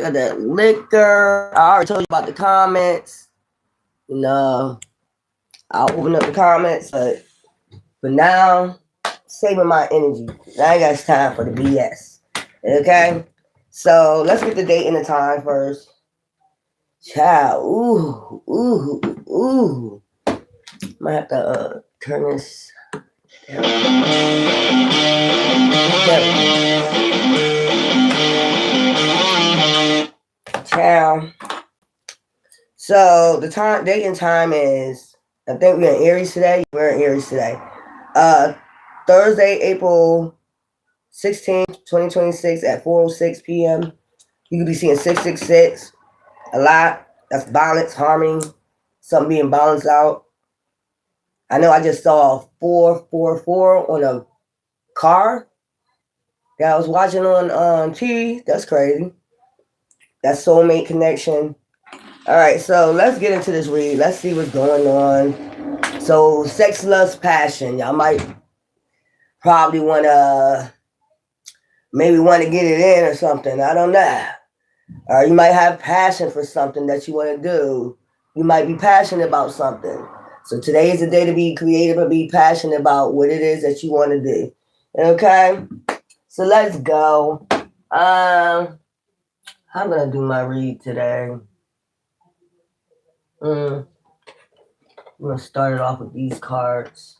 of that liquor. I already told you about the comments. You know, I'll open up the comments, but for now, saving my energy. I ain't got time for the BS. Okay? So let's get the date and the time first. Child. Ooh. Might have to turn this. There we go. Child. So the date and time is, I think we're in Aries today. We're in Aries today. Thursday, April 16th, 2026 at 4:06 p.m. You could be seeing 666 a lot. That's balance, harmony, something being balanced out. I know I just saw 444 on a car that I was watching on TV. That's crazy. That's soulmate connection. All right, so let's get into this read. Let's see what's going on. So, sex, lust, passion. Y'all might probably want to get it in or something. I don't know. Or you might have passion for something that you want to do. You might be passionate about something. So today is the day to be creative and be passionate about what it is that you want to do. Okay? So let's go. I'm going to do my read today. I'm going to start it off with these cards.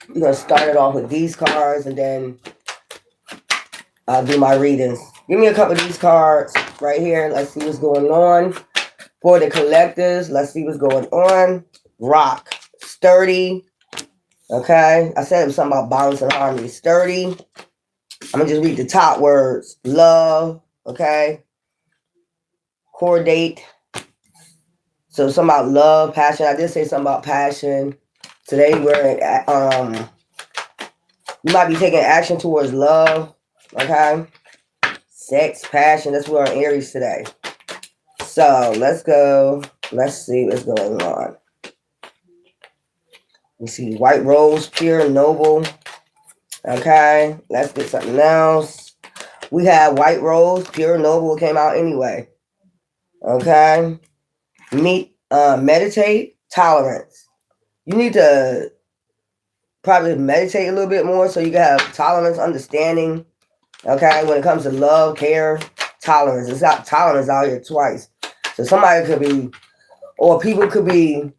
We're going to start it off with these cards and then I'll do my readings. Give me a couple of these cards right here. Let's see what's going on. For the collectors, let's see what's going on. Rock. Sturdy. Okay. I said it was something about balance and harmony. Sturdy. I'm going to just read the top words. Love. Okay. Coordinate. So something about love, passion. I did say something about passion. Today we're you might be taking action towards love. Okay. Sex, passion. That's where we're in Aries today. So let's go. Let's see what's going on. We see white rose, pure, noble. Okay. Let's get something else. We have white rose, pure, noble. Came out anyway. Okay. Meditate, tolerance. You need to probably meditate a little bit more so you can have tolerance, understanding. Okay. When it comes to love, care, tolerance. It's not tolerance out here twice. So somebody could be, or people could be,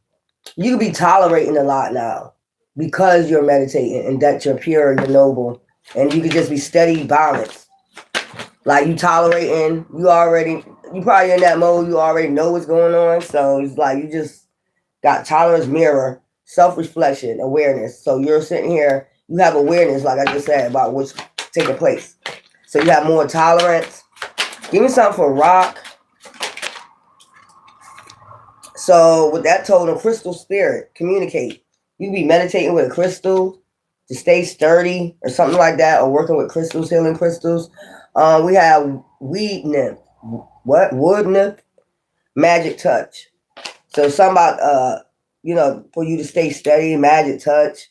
you could be tolerating a lot now because you're meditating and that you're pure, you're noble, and you could just be steady balance. Like you tolerating, you probably in that mode, you already know what's going on. So it's like you just got tolerance, mirror, self-reflection, awareness. So you're sitting here, you have awareness, like I just said, about what's taking place. So you have more tolerance. Give me something for rock. So with that totem, crystal spirit, communicate. You can be meditating with a crystal to stay sturdy or something like that, or working with crystals, healing crystals. We have weed nymph. What? Wood nymph? Magic touch. So something about, for you to stay steady, magic touch.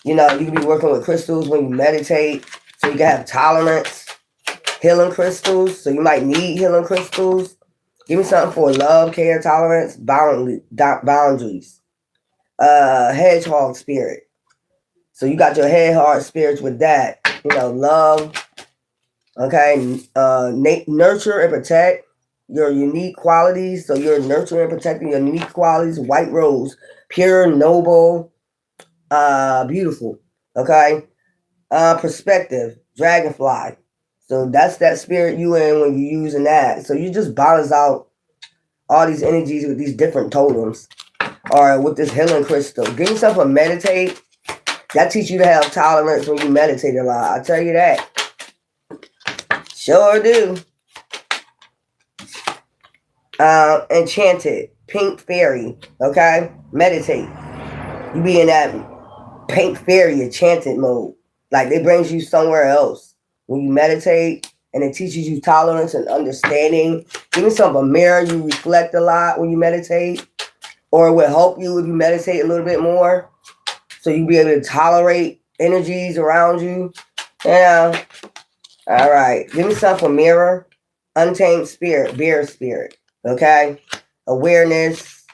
You can be working with crystals when you meditate so you can have tolerance. Healing crystals. So you might need healing crystals. Give me something for love, care, tolerance, boundaries. Hedgehog spirit. So you got your hedgehog spirits with that. Love. Okay. Nurture and protect your unique qualities. So you're nurturing and protecting your unique qualities. White rose. Pure, noble, beautiful. Okay. Perspective. Dragonfly. So that's that spirit you in when you're using that. So you just balance out all these energies with these different totems. Or with this healing crystal. Give yourself a meditate. That teaches you to have tolerance when you meditate a lot. I'll tell you that. Sure do. Enchanted. Pink fairy. Okay? Meditate. You be in that pink fairy enchanted mode. Like it brings you somewhere else. When you meditate and it teaches you tolerance and understanding. Give yourself a mirror. You reflect a lot when you meditate. Or it will help you if you meditate a little bit more. So you'll be able to tolerate energies around you. Yeah. All right. Give me some for mirror. Untamed spirit, bear spirit. Okay. Awareness.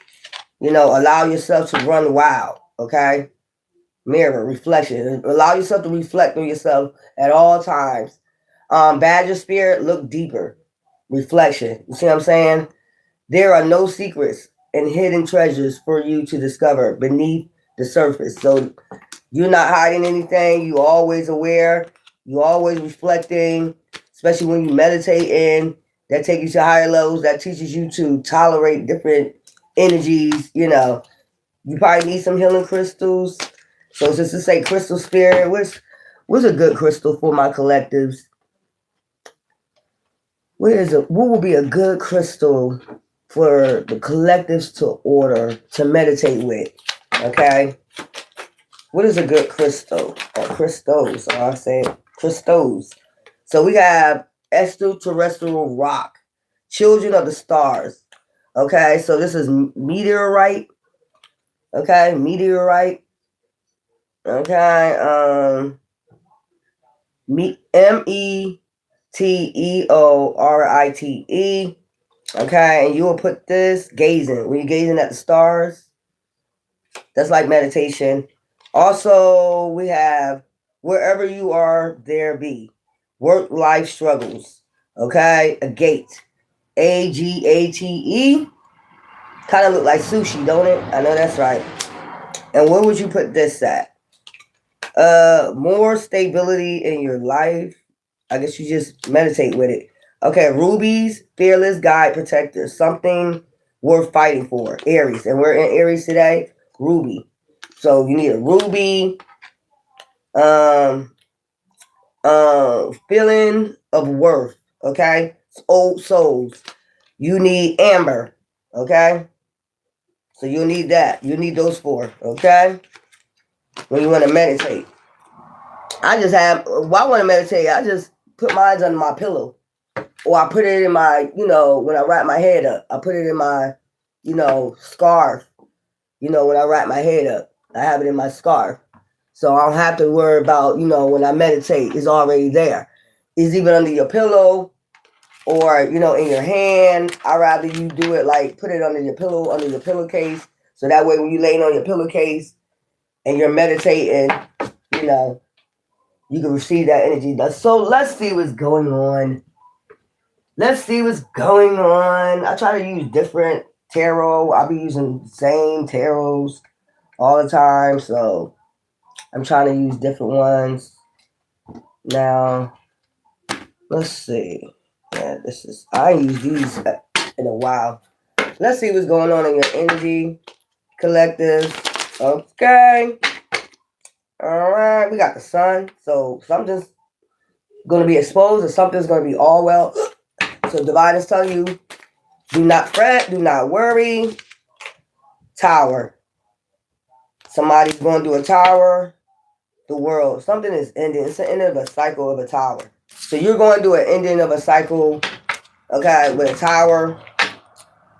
Allow yourself to run wild. Okay. Mirror, reflection. Allow yourself to reflect on yourself at all times. Badger spirit, look deeper. Reflection. You see what I'm saying? There are no secrets and hidden treasures for you to discover beneath the surface. So you're not hiding anything. You're always aware. You're always reflecting, especially when you meditate in. That takes you to higher levels. That teaches you to tolerate different energies. You probably need some healing crystals. So just to say crystal spirit, what's a good crystal for my collectives? What will be a good crystal for the collectives to order to meditate with? Okay. What is a good crystal? Or crystals, I say crystals. So we have extraterrestrial rock, children of the stars. Okay, so this is meteorite. Okay, meteorite. Okay, meteorite. Okay, and you will put this gazing. When you're gazing at the stars, that's like meditation. Also, we have wherever you are, there be. Work life struggles. Okay, a gate. Agate. Kind of look like sushi, don't it? I know that's right. And where would you put this at? More stability in your life. I guess you just meditate with it. Okay, rubies, fearless guide protector, something worth fighting for. Aries, and we're in Aries today. Ruby. So you need a ruby. Feeling of worth. Okay, old souls. You need amber. Okay, so you need that. You need those four. Okay, when you want to meditate. I want to meditate, I just put mine under my pillow. Or I put it in my, when I wrap my head up. I put it in my, scarf. When I wrap my head up. I have it in my scarf. So I don't have to worry about, when I meditate, it's already there. It's even under your pillow or, in your hand. I'd rather you do it like put it under your pillowcase. So that way when you're laying on your pillowcase and you're meditating, you can receive that energy. So let's see what's going on. I try to use different tarot. I'll be using the same tarots all the time. So I'm trying to use different ones. Now, let's see. Yeah, I ain't used these in a while. Let's see what's going on in your energy collective. Okay. All right, we got the sun. So something's going to be exposed or something's going to be all well. So divine is telling you, do not fret, do not worry. Tower. Somebody's going to do a tower. The world. Something is ending. It's the end of a cycle of a tower. So you're going to do an ending of a cycle, okay, with a tower.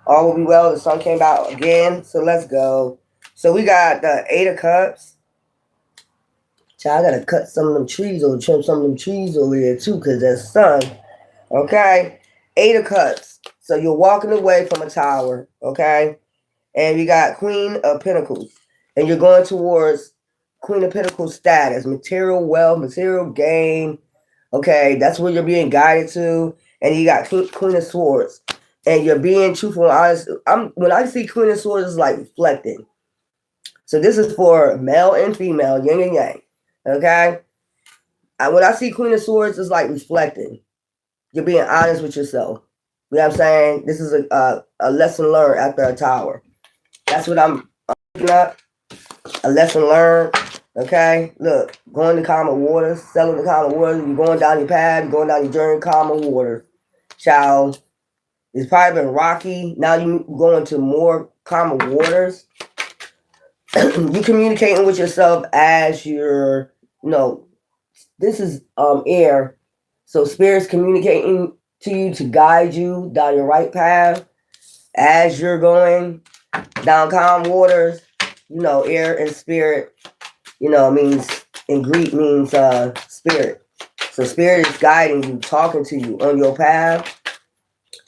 All will be well. The sun came out again. So let's go. So we got the 8 of Cups. Child, I gotta cut some of them trees or trim some of them trees over here too, because there's sun. Okay? 8 of Cups. So you're walking away from a tower, okay? And you got Queen of Pentacles. And you're going towards Queen of Pentacles status, material wealth, material gain. Okay, that's where you're being guided to. And you got Queen of Swords. And you're being truthful and honest. When I see Queen of Swords, it's like reflecting. So this is for male and female, yin and yang. Okay? When I see Queen of Swords, it's like reflecting. You're being honest with yourself. You know what I'm saying? This is a lesson learned after a tower. That's what I'm looking at. A lesson learned. Okay? Look, going to calmer waters, selling the calmer waters. You're going down your path, you're going down your journey, calmer waters. Child, it's probably been rocky. Now you're going to more calmer waters. You communicating with yourself as you're, this is air. So spirit's communicating to you to guide you down your right path as you're going down calm waters. Air and spirit, means in Greek means spirit. So Spirit is guiding you, talking to you on your path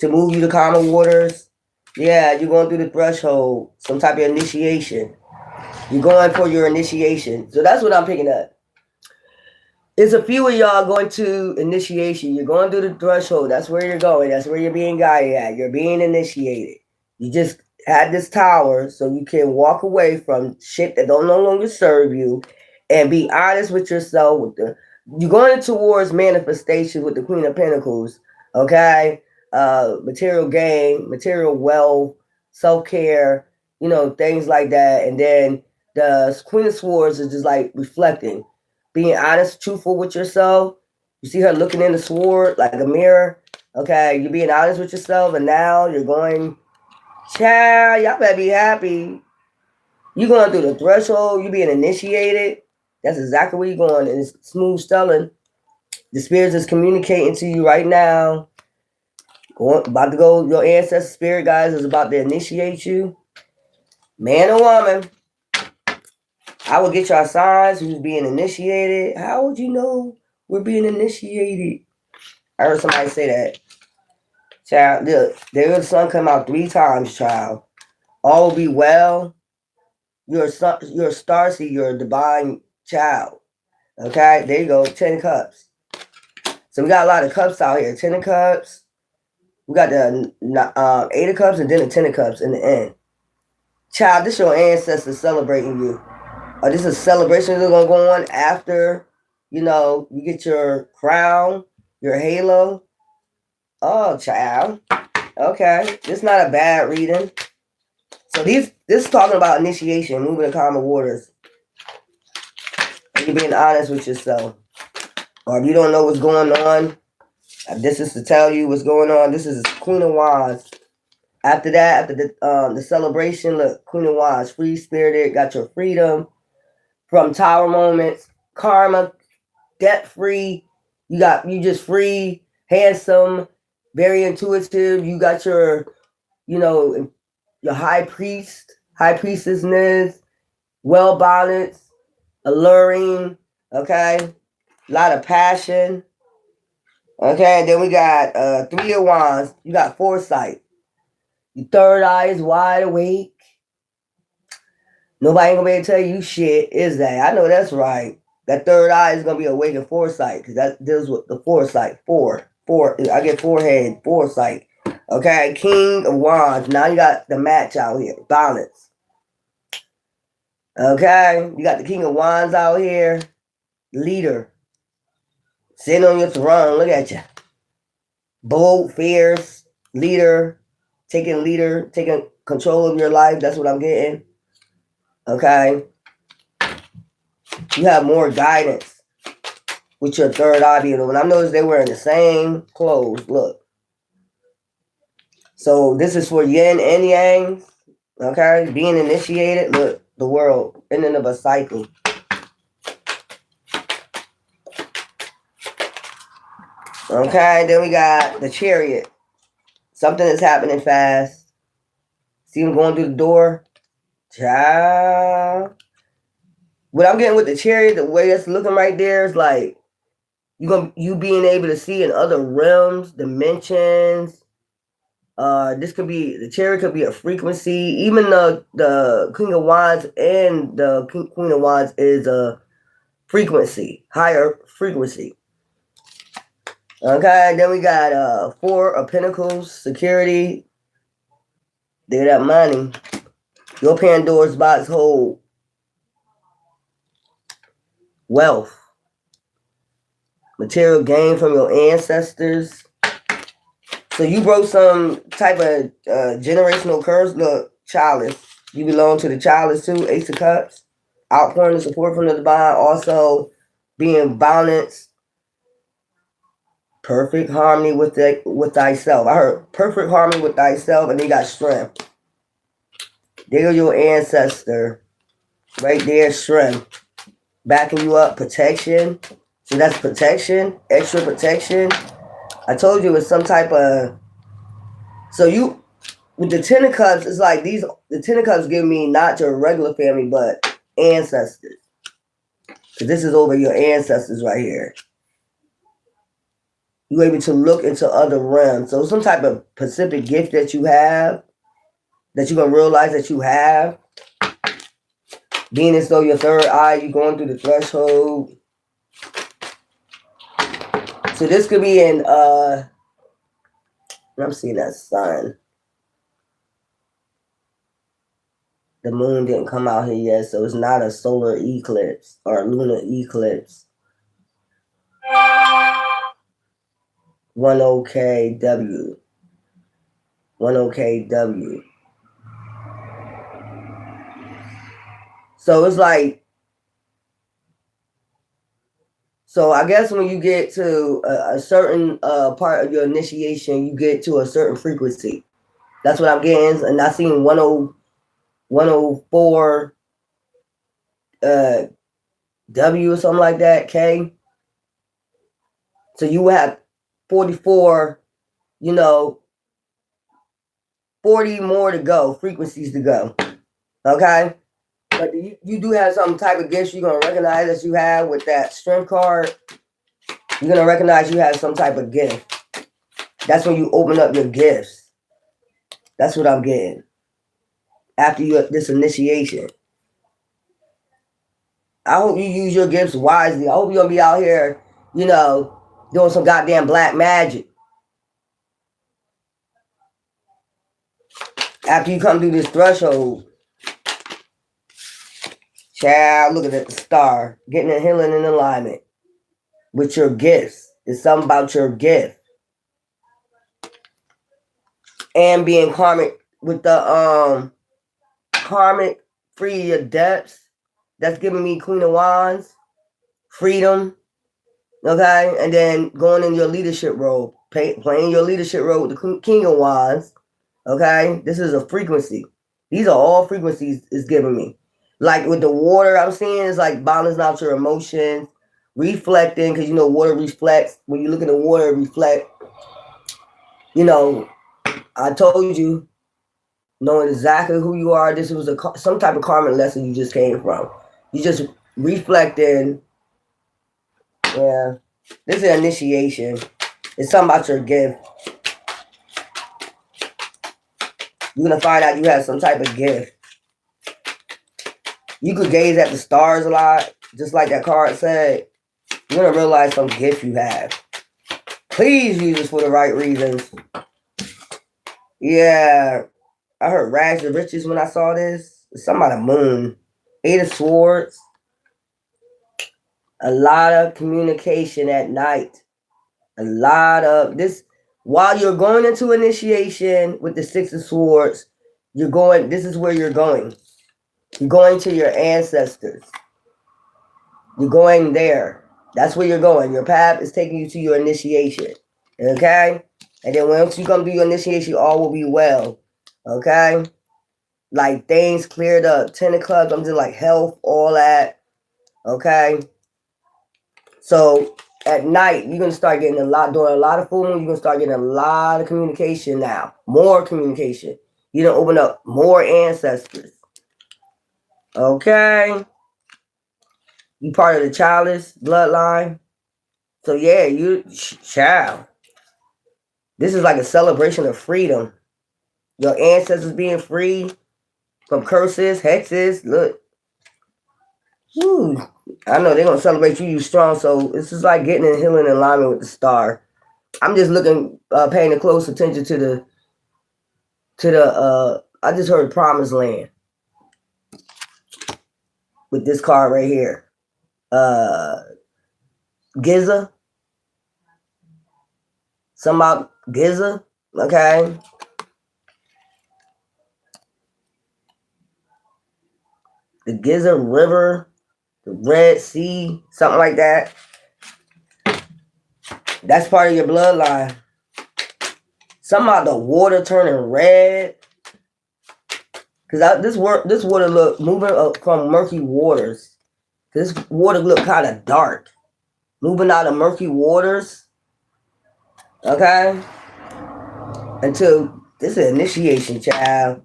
to move you to calmer waters. Yeah, you're going through the threshold, some type of initiation. You're going for your initiation. So that's what I'm picking up. There's a few of y'all going to initiation. You're going through the threshold. That's where you're going. That's where you're being guided at. You're being initiated. You just had this tower so you can walk away from shit that don't no longer serve you and be honest with yourself. You're going towards manifestation with the Queen of Pentacles. Okay? Material gain, material wealth, self-care, things like that. And then the Queen of Swords is just like reflecting. Being honest, truthful with yourself. You see her looking in the sword like a mirror. Okay, you're being honest with yourself, and now you're going, child, y'all better be happy. You're going through the threshold. You're being initiated. That's exactly where you're going. And it's smooth sailing. The spirits is communicating to you right now. About to go, your ancestor spirit guys is about to initiate you. Man or woman. I will get y'all signs who's being initiated. How would you know we're being initiated? I heard somebody say that. Child, look, the sun come out 3 times, child. All will be well. You're a starseed, you're a divine child. Okay, there you go, 10 of cups. So we got a lot of cups out here. 10 of cups. We got the 8 of cups and then the 10 of cups in the end. Child, this your ancestors celebrating you. This is a celebration that's going to go on after, you get your crown, your halo. Oh, child. Okay. This is not a bad reading. So this is talking about initiation, moving to calmer waters. And you're being honest with yourself. Or if you don't know what's going on, this is to tell you what's going on. This is Queen of Wands. After that, after the celebration, look, Queen of Wands, free spirited, got your freedom. From tower moments, karma, debt free. You just free, handsome, very intuitive. You got your, your high priestessness, well balanced, alluring. Okay, a lot of passion. Okay, and then we got 3 of Wands. You got foresight. Your third eye is wide awake. Nobody ain't gonna be able to tell you shit, is that? I know that's right. That third eye is gonna be awake in foresight, because that deals with the foresight. Four. I get forehead, foresight. Okay, King of Wands. Now you got the match out here. Balance. Okay, you got the King of Wands out here. Leader. Sitting on your throne. Look at you. Bold, fierce, leader. Taking control of your life. That's what I'm getting. Okay. You have more guidance with your third eye being open. I noticed they wearing the same clothes. Look. So this is for yin and yang. Okay. Being initiated. Look. The world. Ending of a cycle. Okay. Then we got the Chariot. Something is happening fast. See him going through the door. Child. What I'm getting with the Chariot, the way it's looking right there is like you being able to see in other realms, dimensions. This could be the Chariot could be a frequency. Even the King of Wands and the Queen of Wands is a frequency, higher frequency. Okay, then we got 4 of Pentacles, security. There that money. Your Pandora's box hold wealth, material gain from your ancestors. So you broke some type of generational curse. Look, childless. You belong to the childless too. Ace of Cups. Outpouring the support from the divine. Also being balanced. Perfect harmony with thyself. I heard perfect harmony with thyself, and then you got strength. There your ancestor. Right there, strength. Backing you up, protection. So that's protection, extra protection. I told you it's some type of. So you, with the 10 of Cups, it's like the 10 of Cups give me not your regular family, but ancestors. Because this is over your ancestors right here. You're able to look into other realms. So some type of specific gift that you have, that you're going to realize that you have. Being as though your third eye, you're going through the threshold. So this could be in, I'm seeing that sun. The moon didn't come out here yet, so it's not a solar eclipse or a lunar eclipse. 10KW. 10KW. So it's like, so I guess when you get to a certain part of your initiation, you get to a certain frequency. That's what I'm getting. And I seen 104 W or something like that, K. So you will have 44, 40 more to go, frequencies to go. Okay? But you do have some type of gifts you're going to recognize that you have with that strength card. You're going to recognize you have some type of gift. That's when you open up your gifts. That's what I'm getting. After this initiation. I hope you use your gifts wisely. I hope you're going to be out here, doing some goddamn black magic. After you come through this threshold. Child, look at the star. Getting a healing in alignment with your gifts. It's something about your gift. And being karmic with the karmic free your depths. That's giving me Queen of Wands. Freedom. Okay? And then going in your leadership role. Playing your leadership role with the King of Wands. Okay? This is a frequency. These are all frequencies it's giving me. Like with the water, I'm seeing is like balancing out your emotions, reflecting, because water reflects. When you look at the water, reflect. I told you, knowing exactly who you are. This was some type of karmic lesson you just came from. You just reflecting. Yeah, this is an initiation. It's something about your gift. You're gonna find out you have some type of gift. You could gaze at the stars a lot, just like that card said. You're going to realize some gift you have. Please use this for the right reasons. Yeah. I heard rags to riches when I saw this. It's something about a moon. 8 of Swords. A lot of communication at night. A lot of this. While you're going into initiation with the 6 of Swords, this is where you're going. You're going to your ancestors. You're going there. That's where you're going. Your path is taking you to your initiation. Okay? And then once you come to your initiation, all will be well. Okay? Like things cleared up. 10 of Clubs, I'm just like health, all that. Okay? So at night, you're going to start getting doing a lot of full moon. You're going to start getting a lot of communication now. More communication. You're going to open up more ancestors. Okay. You part of the childish bloodline. So yeah, child. This is like a celebration of freedom. Your ancestors being free from curses, hexes. Look. Whew. I know they're going to celebrate you strong. So this is like getting in healing alignment with the star. I'm just paying close attention to the, I just heard Promised Land. With this card right here. Giza. Something about Giza. Okay. The Giza River. The Red Sea. Something like that. That's part of your bloodline. Something about the water turning red. Because this water look moving up from murky waters. This water look kind of dark. Moving out of murky waters. Okay? Until this is initiation, child.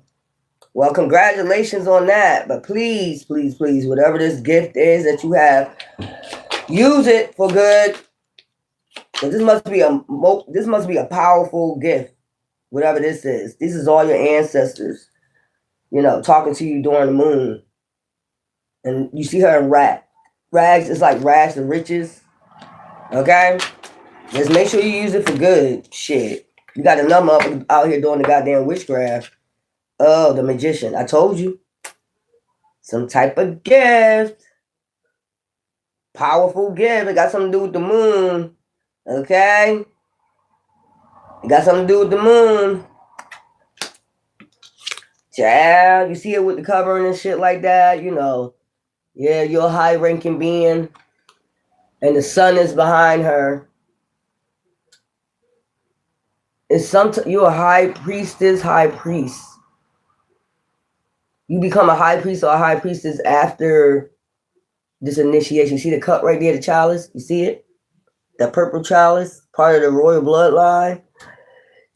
Well, congratulations on that. But please, please, please, whatever this gift is that you have, use it for good. So this must be a powerful gift, whatever this is. This is all your ancestors, talking to you during the moon. And you see her in rags. It's like rags to riches. Okay? Just make sure you use it for good. Shit. You got a number out here doing the goddamn witchcraft. Oh, the magician. I told you. Some type of gift. Powerful gift. It got something to do with the moon. Okay? It got something to do with the moon. Child, you see it with the covering and shit like that, Yeah, you're a high-ranking being. And the sun is behind her. You're a high priestess, high priest. You become a high priest or a high priestess after this initiation. See the cup right there, the chalice? You see it? That purple chalice, part of the royal bloodline.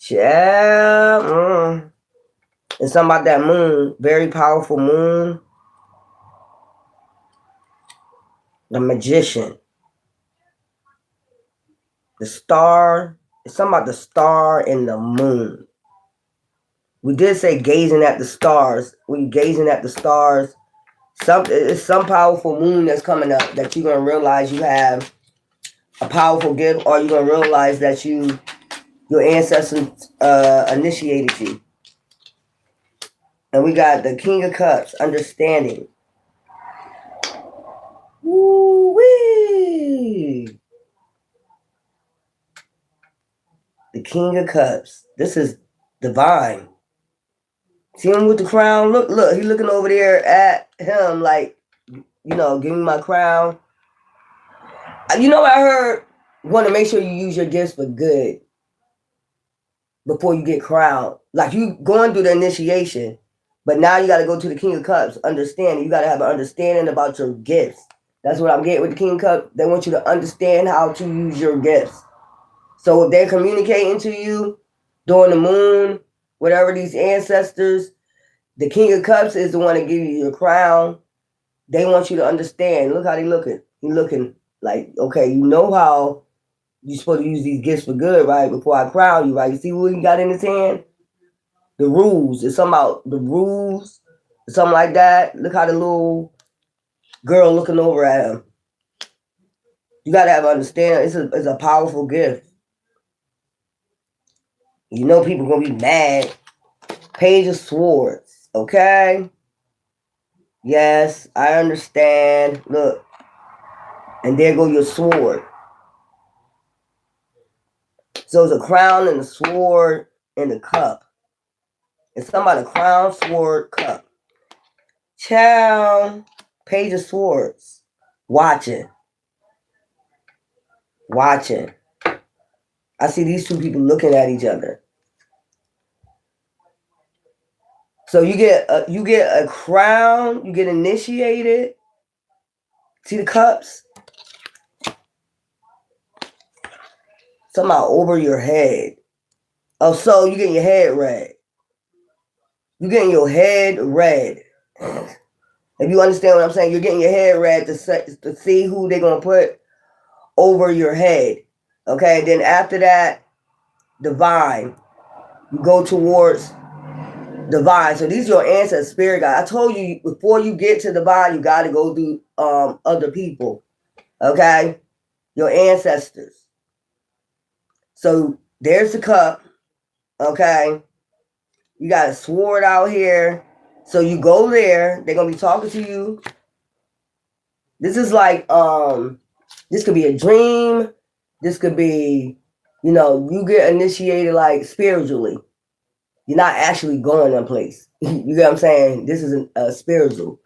Yeah. And something about that moon, very powerful moon. The magician. The star. It's something about the star and the moon. We did say gazing at the stars. When you're gazing at the stars, it's some powerful moon that's coming up that you're going to realize you have a powerful gift, or you're going to realize that your ancestors initiated you. And we got the King of Cups, understanding. Woo-wee! The King of Cups. This is divine. See him with the crown? Look, he's looking over there at him like, give me my crown. What I heard? You want to make sure you use your gifts for good before you get crowned. Like you going through the initiation, but now you got to go to the King of Cups, understanding. You got to have an understanding about your gifts. That's what I'm getting with the King of Cups. They want you to understand how to use your gifts. So if they're communicating to you during the moon, whatever these ancestors, the King of Cups is the one to give you your crown. They want you to understand. Look how they looking. He looking like, okay, you know how you're supposed to use these gifts for good, right? Before I crown you, right? You see what he got in his hand? The rules. It's something about the rules, something like that. Look how the little girl looking over at him. You got to have understanding. It's a powerful gift. People going to be mad. Page of Swords, okay? Yes, I understand. Look. And there go your sword. So it's a crown and a sword and a cup. It's something about a crown, sword, cup. Child, Page of Swords. Watching. I see these two people looking at each other. So you get a crown, you get initiated. See the cups? Somehow over your head. Oh, so you getting your head red. You getting your head red. If you understand what I'm saying, you're getting your head red to see who they're going to put over your head. Okay, then after that, divine. You go towards divine. So these are your ancestors, spirit guide. I told you, before you get to divine, you got to go through other people. Okay? Your ancestors. So there's the cup. Okay? You got a sword out here. So you go there. They're going to be talking to you. This is like, this could be a dream. This could be, you get initiated like spiritually. You're not actually going in place. You get what I'm saying? This is a spiritual.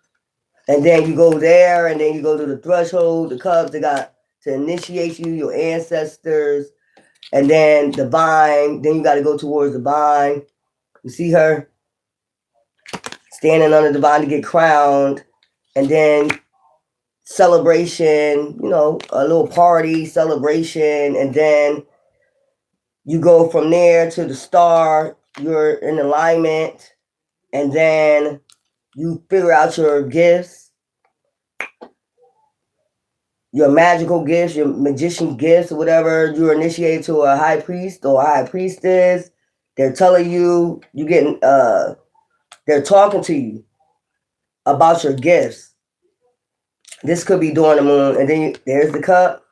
And then you go there, and then you go to the threshold, the cups. They got to initiate you, your ancestors, and then divine. Then you got to go towards divine. You see her standing under divine to get crowned, and then celebration, a little party celebration, and then you go from there to the star. You're in alignment, and then you figure out your gifts. your magical gifts, your magician gifts, or whatever. You're initiated to a high priest or a high priestess. They're telling you, they're talking to you about your gifts. This could be during the moon, and then there's the cup.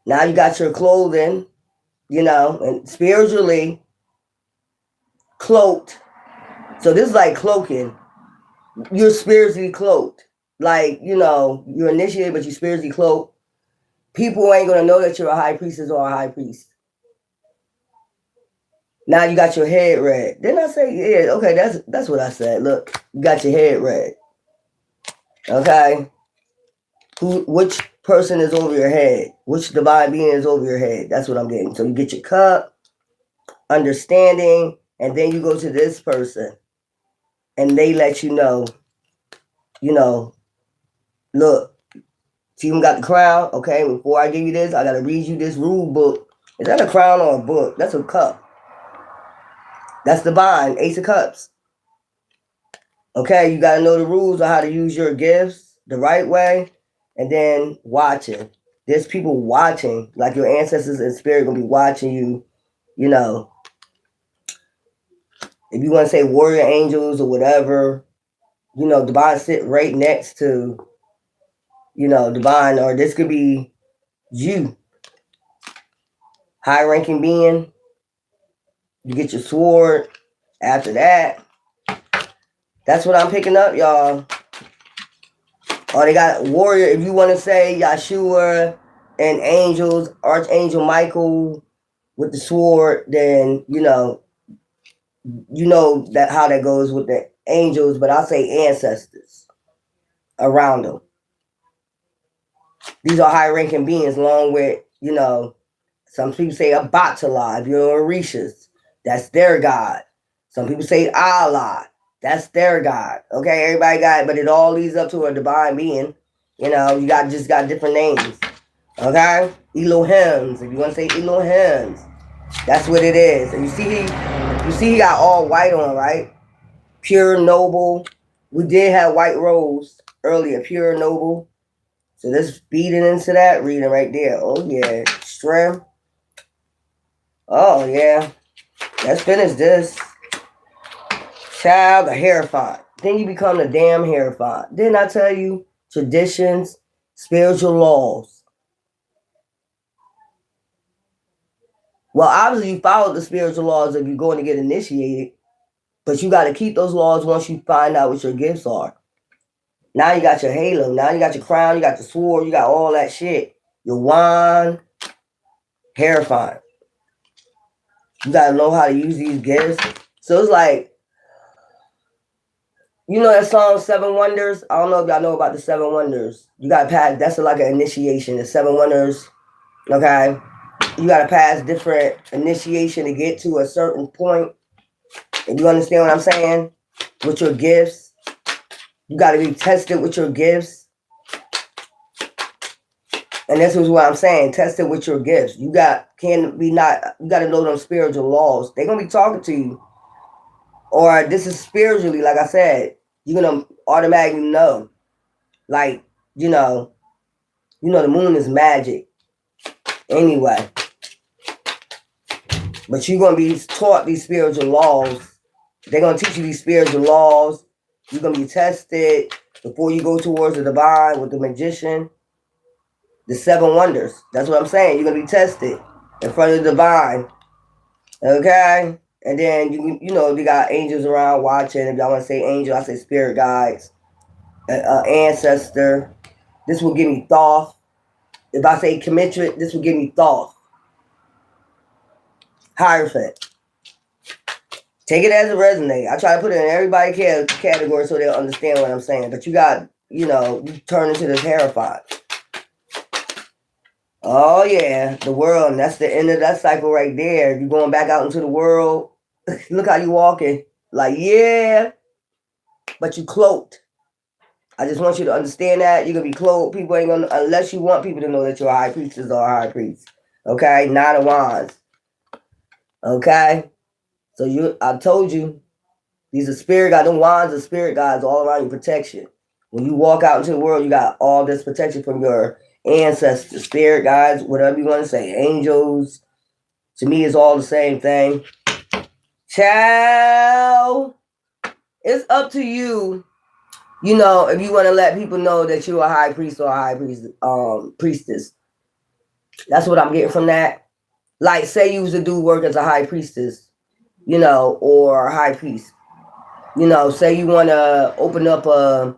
Now you got your clothing, and spiritually cloaked. So this is like cloaking. You're spiritually cloaked. Like, you're initiated, but you're spiritually cloaked. People ain't going to know that you're a high priestess or a high priest. Now you got your head red. Didn't I say, yeah, okay, that's what I said. Look, you got your head red. Okay? Which person is over your head? Which divine being is over your head? That's what I'm getting. So you get your cup, understanding, and then you go to this person, and they let you know, look, see him got the crown? Okay, before I give you this, I got to read you this rule book. Is that a crown or a book? That's a cup. That's the bind, Ace of Cups. Okay, you got to know the rules on how to use your gifts the right way, and then watching. There's people watching, like your ancestors in spirit going to be watching you, If you want to say warrior angels or whatever, divine sit right next to, divine, or this could be you, high-ranking being. You get your sword. After that, that's what I'm picking up, y'all. Or they got warrior. If you want to say Yeshua and angels, Archangel Michael with the sword, then you know that how that goes with the angels. But I'll say ancestors around them. These are high-ranking beings, along with some people say Abatala. If you're Orishas, that's their god. Some people say Allah. That's their God. Okay, everybody got it, but it all leads up to a divine being. You just got different names. Okay? Elohims. If you want to say Elohims, that's what it is. And you see he got all white on, right? Pure, noble. We did have white rose earlier, pure, noble. So this feeding into that reading right there. Oh yeah. Strength. Oh yeah. Let's finish this. Child, the Hierophant. Then you become the damn Hierophant. Didn't I tell you? Traditions, spiritual laws. Well, obviously you follow the spiritual laws if you're going to get initiated, but you got to keep those laws once you find out what your gifts are. Now you got your halo. Now you got your crown. You got your sword. You got all that shit. Your wand. Hierophant. You got to know how to use these gifts. So it's like, that song, Seven Wonders? I don't know if y'all know about the Seven Wonders. You got to pass, that's like an initiation. The Seven Wonders, okay? You got to pass different initiation to get to a certain point. And you understand what I'm saying? With your gifts. You got to be tested with your gifts. And this is what I'm saying. Tested with your gifts. You got to know them spiritual laws. They're going to be talking to you. Or this is spiritually, like I said, you're going to automatically know. Like, the moon is magic. Anyway. But you're going to be taught these spiritual laws. They're going to teach you these spiritual laws. You're going to be tested before you go towards the divine with the magician. The Seven Wonders. That's what I'm saying. You're going to be tested in front of the divine. Okay? And then, they got angels around watching. If y'all want to say angel, I say spirit guides. Ancestor. This will give me Thoth. If I say Kemetrit, this will give me Thoth. Hierophant. Take it as it resonates. I try to put it in everybody's category so they'll understand what I'm saying. But you got, you turn into this Hierophant. Oh, yeah. The world. And that's the end of that cycle right there. You're going back out into the world. Look how you walking. Like, yeah. But you cloaked. I just want you to understand that. You're going to be cloaked. People ain't going to, unless you want people to know that you're a high priestess or a high priest. Okay? Nine of Wands. Okay? So I told you, these are spirit guides. Them wands are spirit guides all around your protection. When you walk out into the world, you got all this protection from your ancestors, spirit guides, whatever you want to say, angels. To me, it's all the same thing. Child, it's up to you. You know, if you want to let people know that you're a high priest or a high priestess. That's what I'm getting from that. Like, say you was to do work as a high priestess, you know, or a high priest. You know, say you want to open up a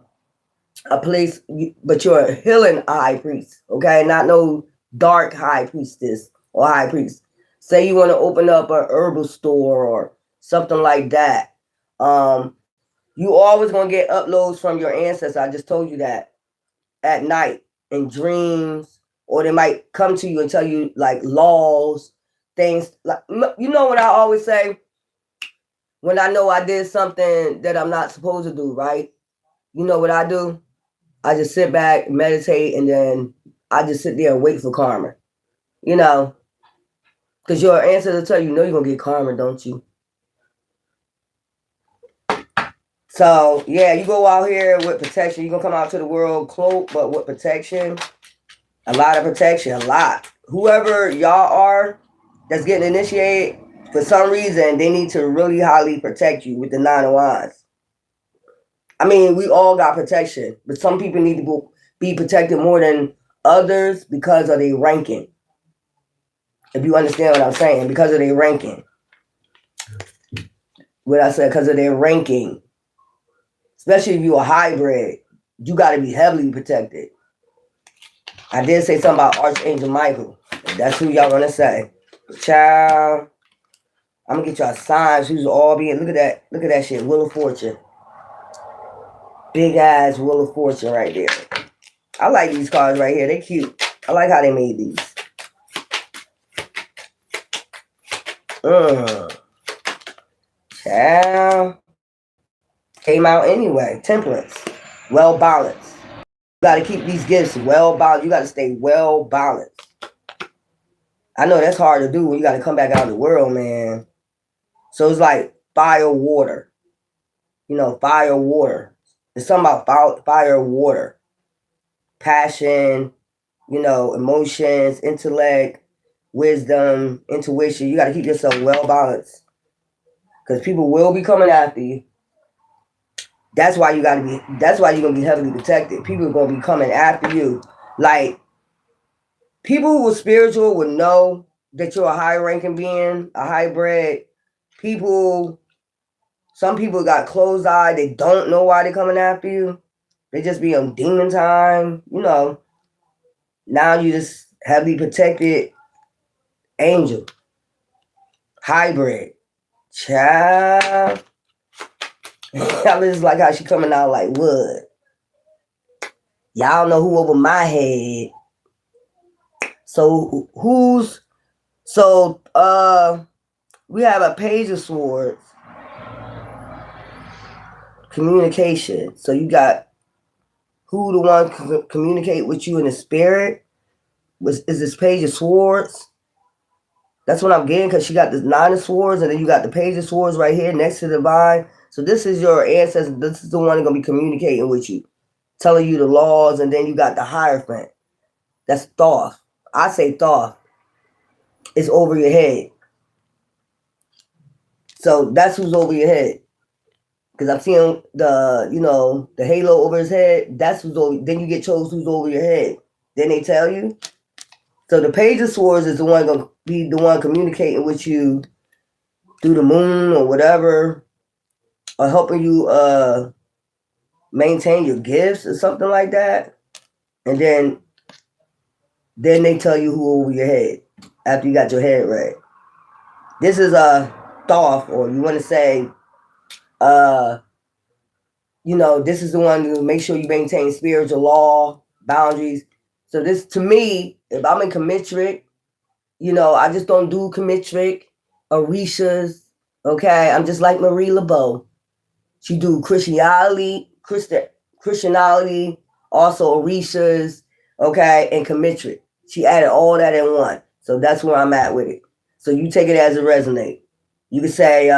place, but you're a healing high priest, okay? Not no dark high priestess or high priest. Say you want to open up a herbal store or something like that. You always gonna get uploads from your ancestors. I just told you that at night in dreams, or they might come to you and tell you like laws, things like, you know what I always say when I know I did something that I'm not supposed to do, right? You know what I do? I just sit back, meditate, and then I just sit there and wait for karma. You know, because your ancestors tell you, you're gonna get karma, don't you? So yeah, you go out here with protection. You're gonna come out to the world cloaked, but with protection. A lot of protection, a lot. Whoever y'all are that's getting initiated, for some reason, they need to really highly protect you with the 9 of Wands. I mean, we all got protection, but some people need to be protected more than others because of their ranking. If you understand what I'm saying, because of their ranking. What I said, because of their ranking. Especially if you're a hybrid, you got to be heavily protected. I did say something about Archangel Michael. That's who y'all want to say. Child, I'm going to get y'all signs who's all being, look at that shit, Wheel of Fortune. Big ass Wheel of Fortune right there. I like these cards right here. They cute. I like how they made these. Child. Came out anyway. Temperance. Well balanced. You got to keep these gifts well balanced. You got to stay well balanced. I know that's hard to do when you got to come back out of the world, man. So it's like fire, water. You know, fire, water. It's something about fire, water. Passion, you know, emotions, intellect, wisdom, intuition. You got to keep yourself well balanced. Because people will be coming after you. That's why you're going to be heavily protected. People are going to be coming after you. Like, people who are spiritual would know that you're a high-ranking being, a hybrid. Some people got closed eye. They don't know why they're coming after you. They just be on demon time. You know, now you just heavily protected angel. Hybrid. Child. I just like how she coming out like wood. Y'all know who over my head. So we have a Page of Swords. Communication. So you got who the one can communicate with you in the spirit. Is this Page of Swords? That's what I'm getting, because she got this 9 of Swords, and then you got the Page of Swords right here next to the Divine. So this is your ancestor. This is the one that's going to be communicating with you, telling you the laws, and then you got the Hierophant. That's Thoth. I say Thoth. It's over your head. So that's who's over your head. Because I'm seeing the halo over his head. That's who's over. Then you get chose who's over your head. Then they tell you. So the Page of Swords is the one going to be the one communicating with you through the moon or whatever, or helping you maintain your gifts or something like that. And then they tell you who over your head after you got your head right. This is a Thoth, or you want to say, this is the one to make sure you maintain spiritual law, boundaries. So this, to me, if I'm in Commitric, I just don't do Commitric, Orishas, okay? I'm just like Marie Laveau. She do Christianity, also Orishas, okay, and Commitric. She added all that in one. So that's where I'm at with it. So you take it as it resonates. You can say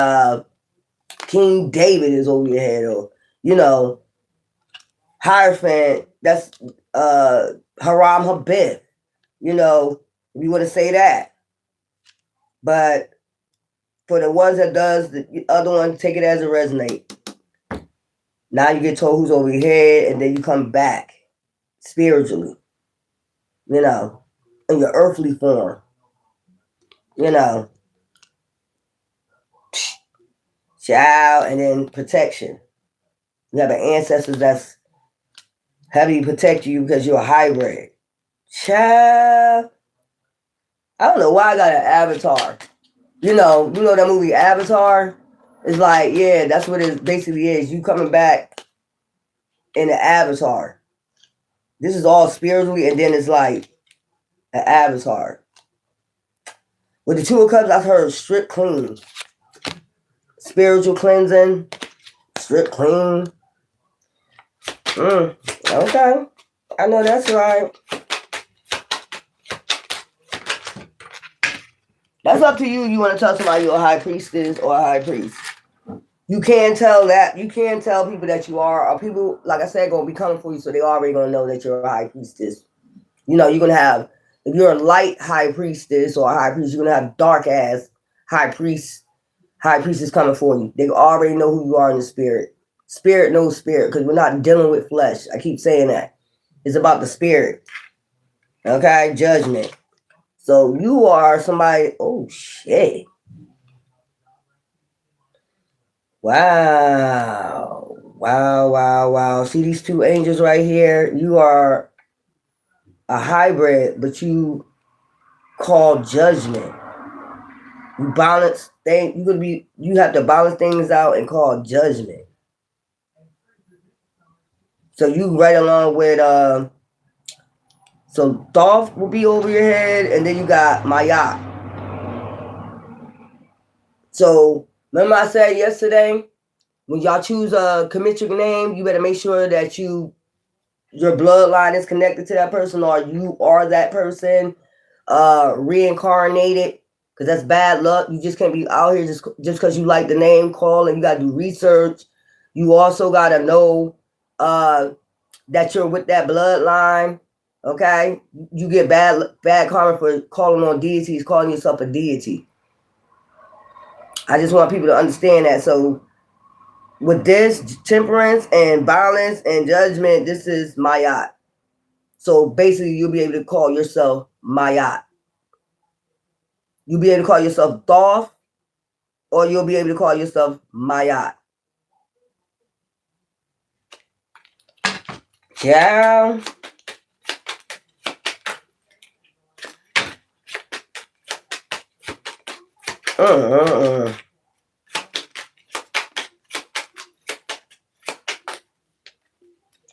King David is over your head, or, Hierophant, that's Haram Habib, you know, if you want to say that. But for the ones that does, the other one, take it as a resonate. Now you get told who's over your head, and then you come back spiritually, you know, in your earthly form, you know. Child, and then protection. You have an ancestors that's heavily protect you because you're a hybrid. Child, I don't know why I got an avatar. You know that movie Avatar? It's like, yeah, that's what it basically is. You coming back in the avatar. This is all spiritually, and then it's like an avatar. With the Two of Cups, I've heard strip clean. Spiritual cleansing, strip clean. Okay. I know that's right. That's up to you. You want to tell somebody you're a high priestess or a high priest. You can't tell that. You can't tell people that you are. Or people, like I said, going to be coming for you, so they already going to know that you're a high priestess. You know, you're going to have, if you're a light high priestess or a high priest, you're going to have dark ass high priestess coming for you. They already know who you are in the spirit. Spirit knows spirit, because we're not dealing with flesh. I keep saying that. It's about the spirit. Okay? Judgment. So you are somebody, oh shit. Wow. Wow. See these two angels right here? You are a hybrid, but you call judgment. You balance things. You have to balance things out and call judgment. So you right along with so Thoth will be over your head, and then you got Mayat. So remember I said yesterday, when y'all choose a Kemetric name, you better make sure that your bloodline is connected to that person, or you are that person reincarnated, because that's bad luck. You just can't be out here just because you like the name call, and you got to do research. You also got to know that you're with that bloodline. Okay, you get bad karma for calling on deities, calling yourself a deity. I just want people to understand that. So with this temperance and balance and judgment, this is Mayat. So basically, you'll be able to call yourself Mayat. You'll be able to call yourself Thoth, or you'll be able to call yourself Mayat. Yeah.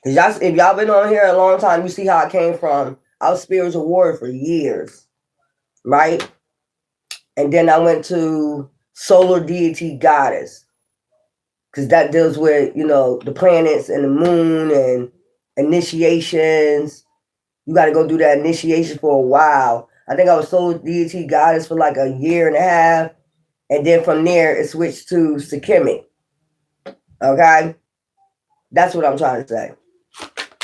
Cause if y'all been on here a long time, you see how I came from. I was spiritual warrior for years, right? And then I went to solar deity goddess, because that deals with, the planets and the moon and initiations. You got to go do that initiation for a while. I think I was solar deity goddess for like a year and a half. And then from there, it switched to Sekhmet. Okay? That's what I'm trying to say.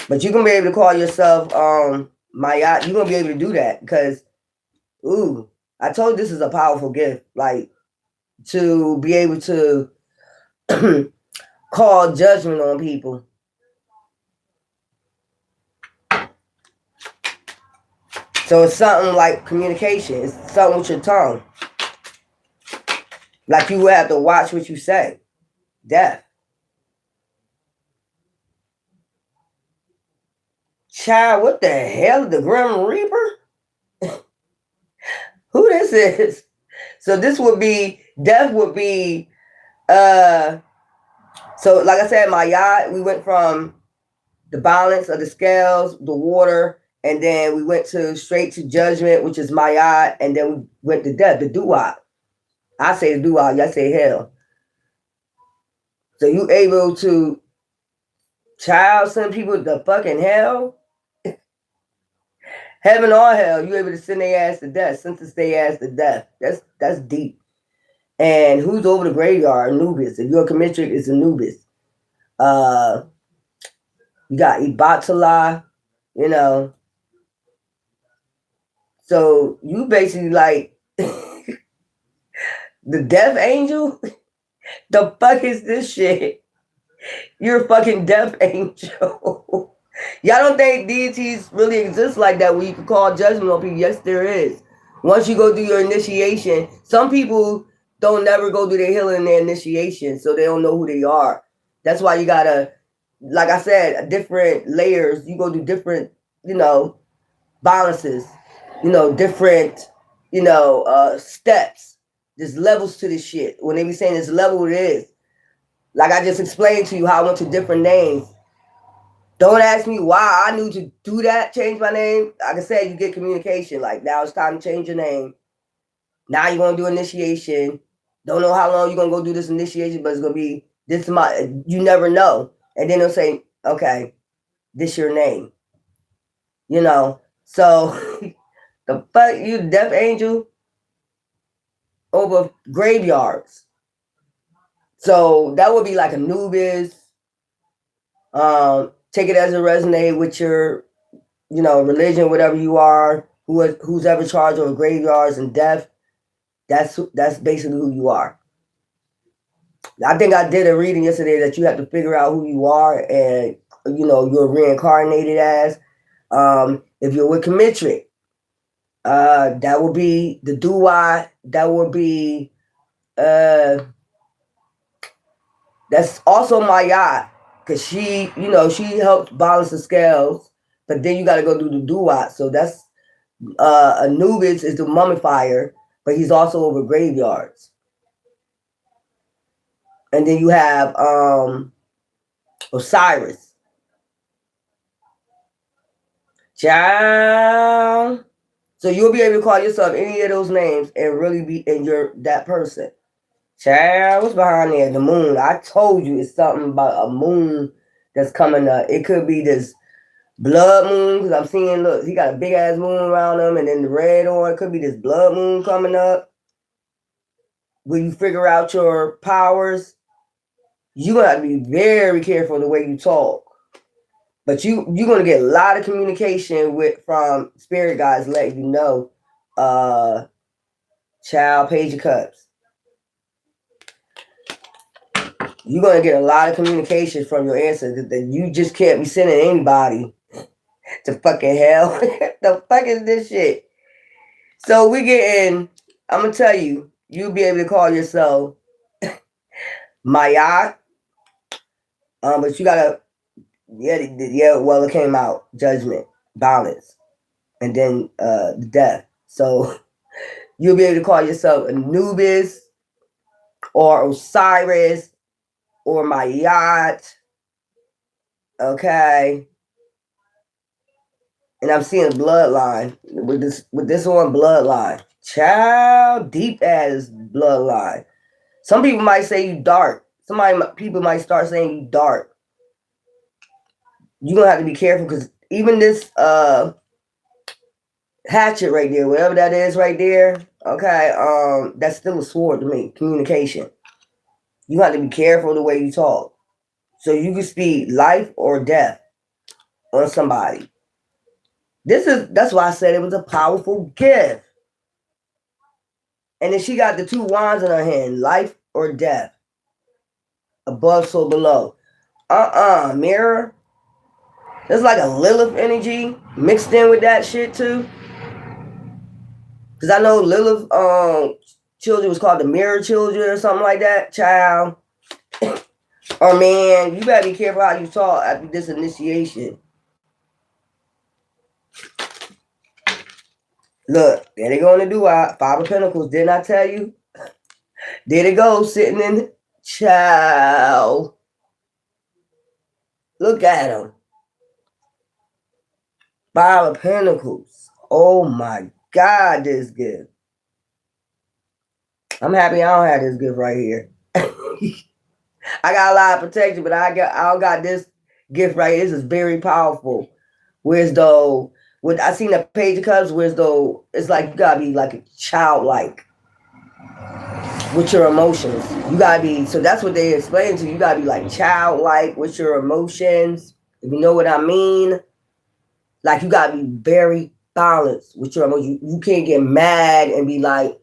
But you can be able to call yourself Mayat. You're going to be able to do that because, I told you this is a powerful gift. Like, to be able to call judgment on people. So it's something like communication. It's something with your tongue. Like you have to watch what you say. Death. Child, what the hell? The Grim Reaper? Who this is? So this would be, death would be, so like I said, Mayat, we went from the balance of the scales, the water, and then we went straight to judgment, which is Mayat, and then we went to death, the Duat. I say the Duat, y'all say hell. So you able to send people to fucking hell? Heaven or hell, you able to send their ass to death, sentence their ass to death. That's deep. And who's over the graveyard? Anubis. If you're a Kemetric, it's Anubis. You got Ibatala, So you basically like the death angel? The fuck is this shit? You're a fucking death angel. Y'all don't think deities really exist like that where you can call judgment on people? Yes, there is. Once you go through your initiation, some people don't never go through their healing and their initiation, so they don't know who they are. That's why you gotta, like I said, different layers. You go through different, balances, different, steps. There's levels to this shit. When they be saying this level, it is. Like I just explained to you how I went to different names. Don't ask me why I knew to do that, change my name. Like I said, you get communication. Like now it's time to change your name. Now you're gonna do initiation. Don't know how long you're gonna go do this initiation, but it's gonna be this is my you never know. And then they'll say, okay, this your name. So the fuck you death angel over graveyards. So that would be like Anubis. Take it as it resonate with your, religion, whatever you are, who's ever charged over graveyards and death. That's basically who you are. I think I did a reading yesterday that you have to figure out who you are and you're reincarnated as. If you're with Kemetri, that will be the Duat. That will be that's also Mayat, because she helps balance the scales, but then you got to go do the Duat. So that's Anubis is the mummifier, but he's also over graveyards. And then you have Osiris. Child. So you'll be able to call yourself any of those names and really be that person. Child, what's behind there? The moon. I told you it's something about a moon that's coming up. It could be this blood moon, because I'm seeing, look, he got a big ass moon around him, and then the red on. It could be this blood moon coming up. When you figure out your powers, you're going to have to be very careful the way you talk. But you're going to get a lot of communication from spirit guides letting you know, child, Page of Cups. You're going to get a lot of communication from your ancestors that you just can't be sending anybody to fucking hell. The fuck is this shit? So I'm going to tell you, you'll be able to call yourself Maya. But you got to, well, it came out, judgment, balance, and then the death. So you'll be able to call yourself Anubis or Osiris or Mayat. Okay. And I'm seeing a bloodline with this one bloodline. Child, deep ass bloodline. Some people might say you dark. People might start saying you dark. You're gonna have to be careful, because even this hatchet right there, whatever that is right there, okay, that's still a sword to me. Communication. You have to be careful the way you talk. So you can speak life or death on somebody. That's why I said it was a powerful gift. And then she got the two wands in her hand, life or death. Above, so below. Mirror. There's like a Lilith energy mixed in with that shit too. Because I know Lilith children was called the mirror children or something like that. Child. Or man, you better be careful how you talk after this initiation. Look, there they go in the Duat. Five of Pentacles. Didn't I tell you? There they go, sitting in the child. Look at them. Five of Pentacles. Oh my God, this gift. I'm happy I don't have this gift right here. I got a lot of protection, but I don't got this gift right here. This is very powerful. Whereas though, I seen the Page of Cups, whereas though it's like you gotta be like a childlike with your emotions. You gotta be, so that's what they explain to you. You gotta be like childlike with your emotions. If you know what I mean. Like you gotta be very balance with your emotions. You can't get mad and be like,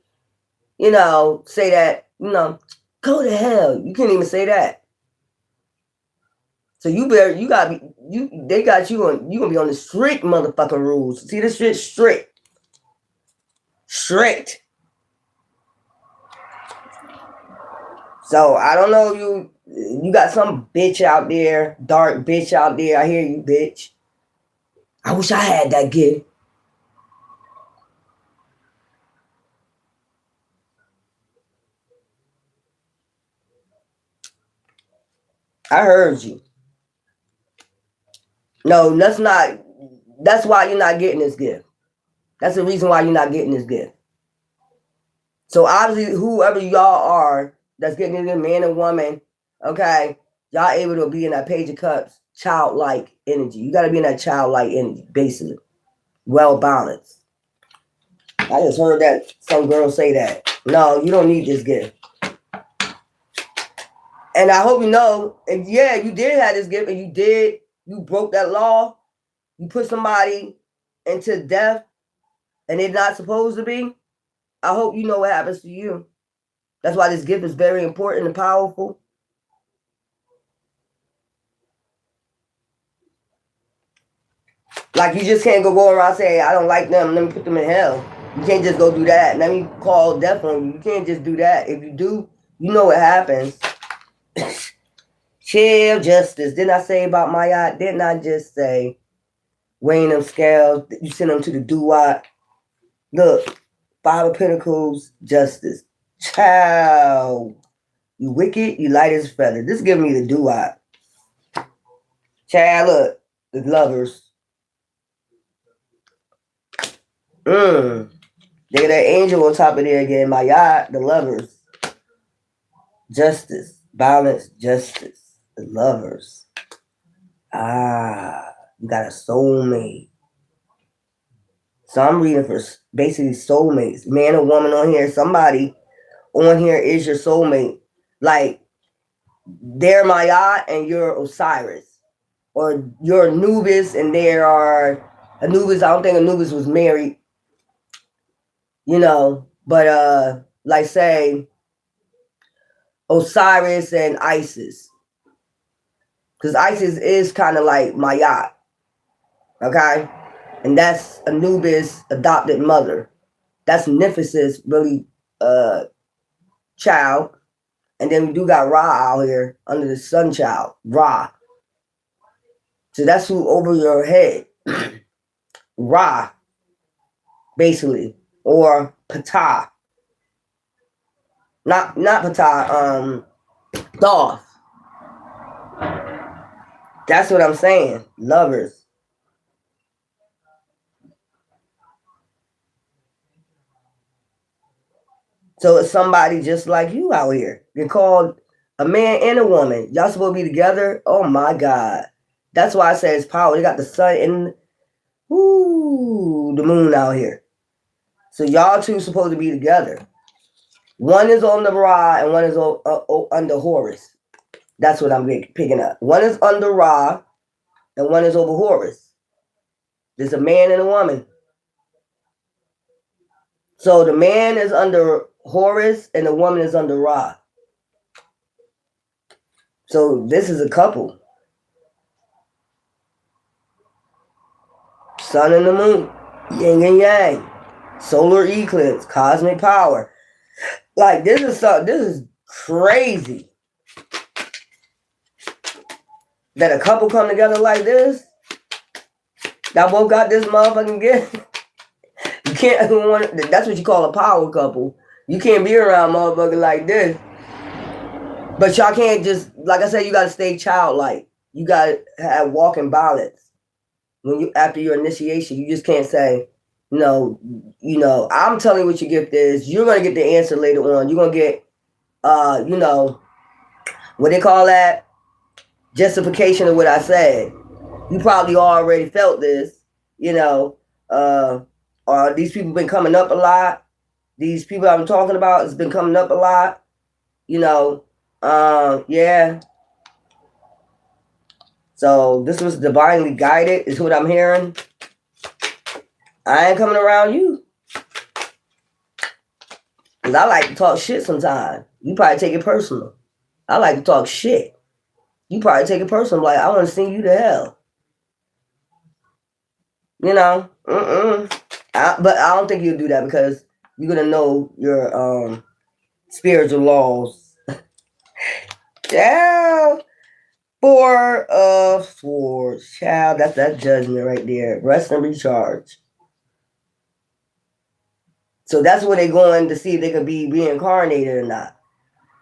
you know, say that, you know, go to hell. You can't even say that. So you better, you gotta be, they got you on, you gonna be on the strict motherfucking rules. See this shit strict. Strict. So I don't know, you got some bitch out there, dark bitch out there. I hear you, bitch. I wish I had that gift. I heard you. No, that's why you're not getting this gift. That's the reason why you're not getting this gift. So obviously, whoever y'all are that's getting it, man and woman, okay, y'all able to be in that Page of Cups, childlike energy. You got to be in that childlike energy, basically, well balanced. I just heard that some girl say that. No, you don't need this gift. And I hope you know, if yeah, you did have this gift, and you broke that law, you put somebody into death, and they're not supposed to be. I hope you know what happens to you. That's why this gift is very important and powerful. Like, you just can't go around and say, I don't like them, let me put them in hell. You can't just go do that. Let me call death on you. You can't just do that. If you do, you know what happens. Chill justice. Didn't I say about my yacht? Didn't I just say weighing them scales? You send them to the doo-wop. Look, Five of Pentacles, justice. Child. You wicked, you light as a feather. This is giving me the doo-wop. Child, look. The Lovers. They got that angel on top of there again. My yacht, the Lovers. Justice. Balance, justice. The Lovers. You got a soulmate. So I'm reading for basically soulmates. Man or woman on here. Somebody on here is your soulmate. Like, they're Ma'at and you're Osiris. Or you're Anubis and there are Anubis. I don't think Anubis was married. You know, but like say Osiris and Isis. Because Isis is kind of like Ma'at. Okay? And that's Anubis' adopted mother. That's Nephthys' really child. And then we do got Ra out here under the sun child, Ra. So that's who over your head. Ra, basically. Or Ptah. Not Ptah, Thoth. That's what I'm saying. Lovers. So it's somebody just like you out here. You're called a man and a woman. Y'all supposed to be together. Oh my God. That's why I say it's power. They got the sun and the moon out here. So y'all two supposed to be together. One is on the Ra and one is under Horus. That's what I'm picking up. One is under Ra and one is over Horus. There's a man and a woman. So the man is under Horus and the woman is under Ra. So this is a couple. Sun and the moon. Yin and yang. Solar eclipse. Cosmic power. Like, this is crazy. That a couple come together like this. Y'all both got this motherfucking gift. You can't, that's what you call a power couple. You can't be around motherfuckers like this. But y'all can't just, like I said, you gotta stay childlike. You gotta have walking balance. When you, after your initiation, you just can't say, no, you know, I'm telling you what your gift is. You're gonna get the answer later on. You're gonna get, you know, what they call that? Justification of what I said. You probably already felt this, you know, these people been coming up a lot. These people I'm talking about has been coming up a lot, you know, yeah. So this was divinely guided is what I'm hearing. I ain't coming around you. Because I like to talk shit sometimes. You probably take it personal. I like to talk shit. You probably take it personal. Like, I want to send you to hell. You know? But I don't think you'll do that because you're going to know your spiritual laws. Child. 4 of Swords. Child, that's that judgment right there. Rest and recharge. So that's where they're going to see if they can be reincarnated or not.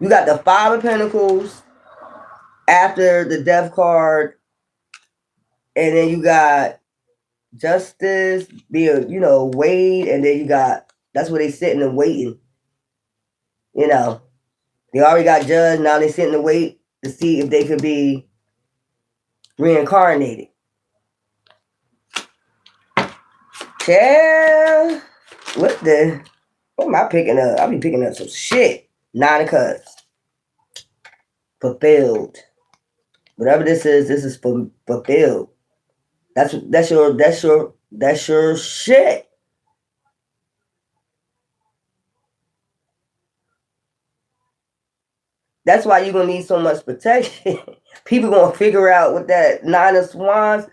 You got the 5 of Pentacles after the Death card. And then you got Justice, wait. And then you got, that's where they sitting and waiting. You know, they already got judged. Now they sitting and wait to see if they could be reincarnated. Yeah. What am I picking up? I'll be picking up some shit. 9 of Cups. Fulfilled. Whatever this is fulfilled. That's your shit. That's why you're gonna need so much protection. People gonna figure out with that 9 of Wands.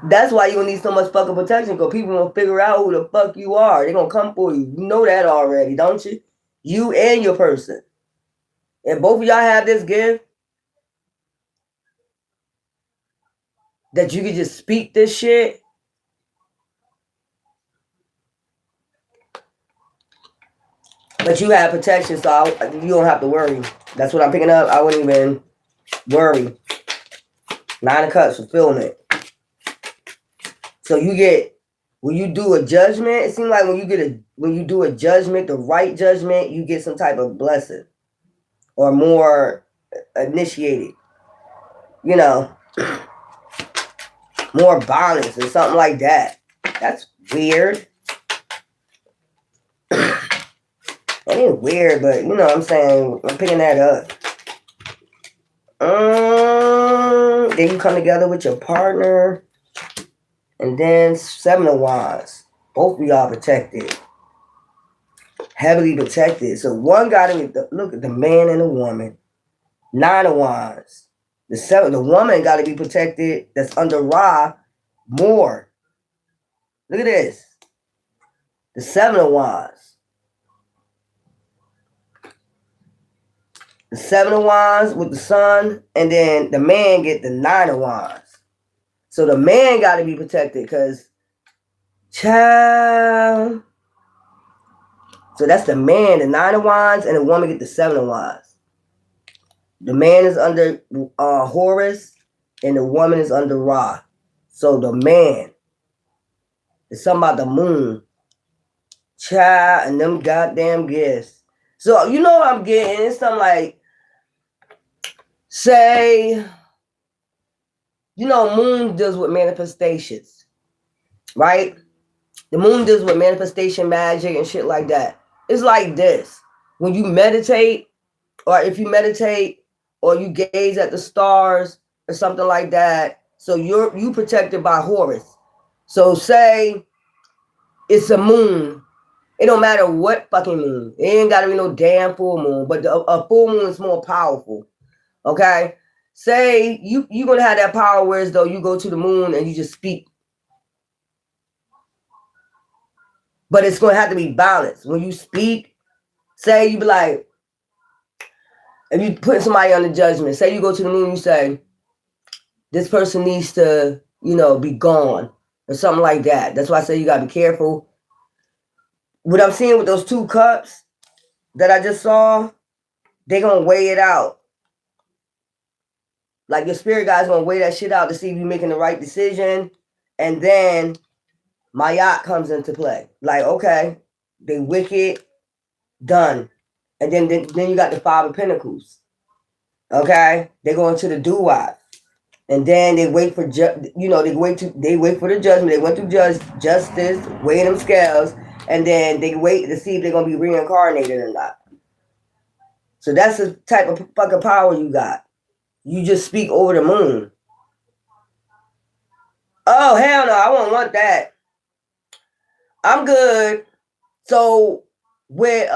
That's why you're gonna need so much fucking protection, because people gonna figure out who the fuck you are. They're gonna come for you. You know that already, don't you? You and your person. And both of y'all have this gift that you can just speak this shit. But you have protection, so you don't have to worry. That's what I'm picking up. I wouldn't even worry. 9 of Cups, fulfillment. So you get, when you do a judgment, it seems like when you do a judgment, the right judgment, you get some type of blessing or more initiated. You know, more bonus or something like that. That's weird. It ain't weird, but you know what I'm saying? I'm picking that up. Then you come together with your partner. And then 7 of Wands. Both of y'all protected. Heavily protected. So one got to look at the man and the woman. 9 of Wands. The woman got to be protected. That's under Ra more. Look at this. The 7 of Wands. The 7 of Wands with the sun, and then the man get the 9 of Wands. So the man got to be protected because, child. So that's the man, the 9 of Wands, and the woman get the 7 of Wands. The man is under Horus, and the woman is under Ra. So the man is something about the moon, child, and them goddamn gifts. So you know what I'm getting? It's something like, say, moon deals with manifestations, right? The moon deals with manifestation magic and shit like that. It's like this. When you meditate, or if you meditate, or you gaze at the stars, or something like that, so you protected by Horus. So say it's a moon. It don't matter what fucking moon. It ain't got to be no damn full moon, but a full moon is more powerful. Okay? Say you're going to have that power where as though you go to the moon and you just speak. But it's going to have to be balanced. When you speak, say you be like, if you put somebody under judgment, say you go to the moon, you say, this person needs to, be gone or something like that. That's why I say you got to be careful. What I'm seeing with those 2 cups that I just saw, they're going to weigh it out. Like your spirit guide's going to weigh that shit out to see if you're making the right decision. And then Mayat comes into play. Like, okay, they wicked, done. And then you got the 5 of Pentacles. Okay? They go into the doo-wop. And then they wait for, they wait for the judgment. They went through justice, weighing them scales. And then they wait to see if they're going to be reincarnated or not. So that's the type of fucking power you got. You just speak over the moon. Oh, hell no. I won't want that. I'm good. So with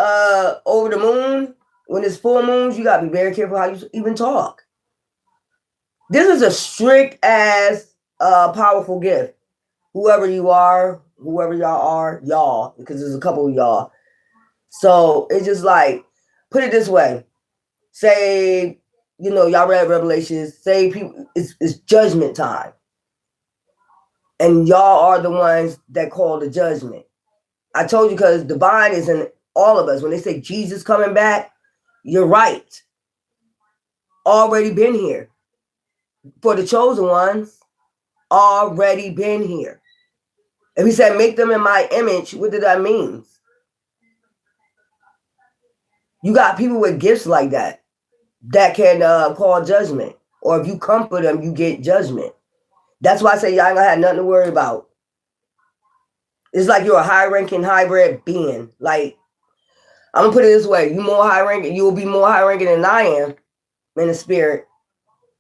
over the moon, when it's full moons, you gotta be very careful how you even talk. This is a strict ass powerful gift. Whoever you are, whoever y'all are, y'all, because there's a couple of y'all. So it's just like, put it this way. Say, y'all read Revelations, say people it's judgment time. And y'all are the ones that call the judgment. I told you because divine is in all of us. When they say Jesus coming back, you're right. Already been here. For the chosen ones, already been here. If he said, make them in my image, what did that mean? You got people with gifts like that can call judgment. Or if you comfort them, you get judgment. That's why I say y'all ain't gonna have nothing to worry about. It's like you're a high-ranking, hybrid being. Like, I'm gonna put it this way: you more high-ranking, you will be more high-ranking than I am in the spirit,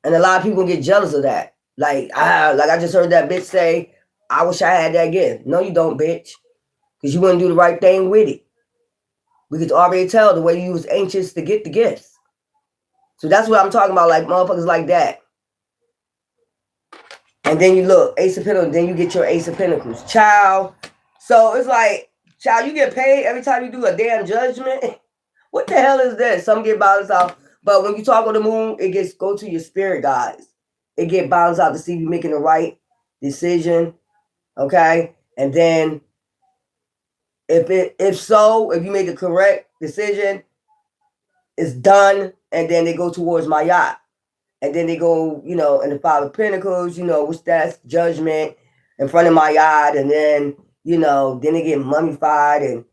and a lot of people get jealous of that. Like I just heard that bitch say, "I wish I had that gift." No, you don't, bitch, because you wouldn't do the right thing with it. We could already tell the way you was anxious to get the gifts. So that's what I'm talking about, like motherfuckers like that. And then you look, Ace of Pentacles, then you get your Ace of Pentacles. Child. So it's like, child, you get paid every time you do a damn judgment. What the hell is this? Some get balanced out. But when you talk on the moon, it gets go to your spirit guides. It get balanced out to see you making the right decision. Okay? And then if you make the correct decision, it's done, and then they go towards my yacht. And then they go, in the Five of Pentacles, which that's judgment in front of my yacht, and then, then they get mummified, and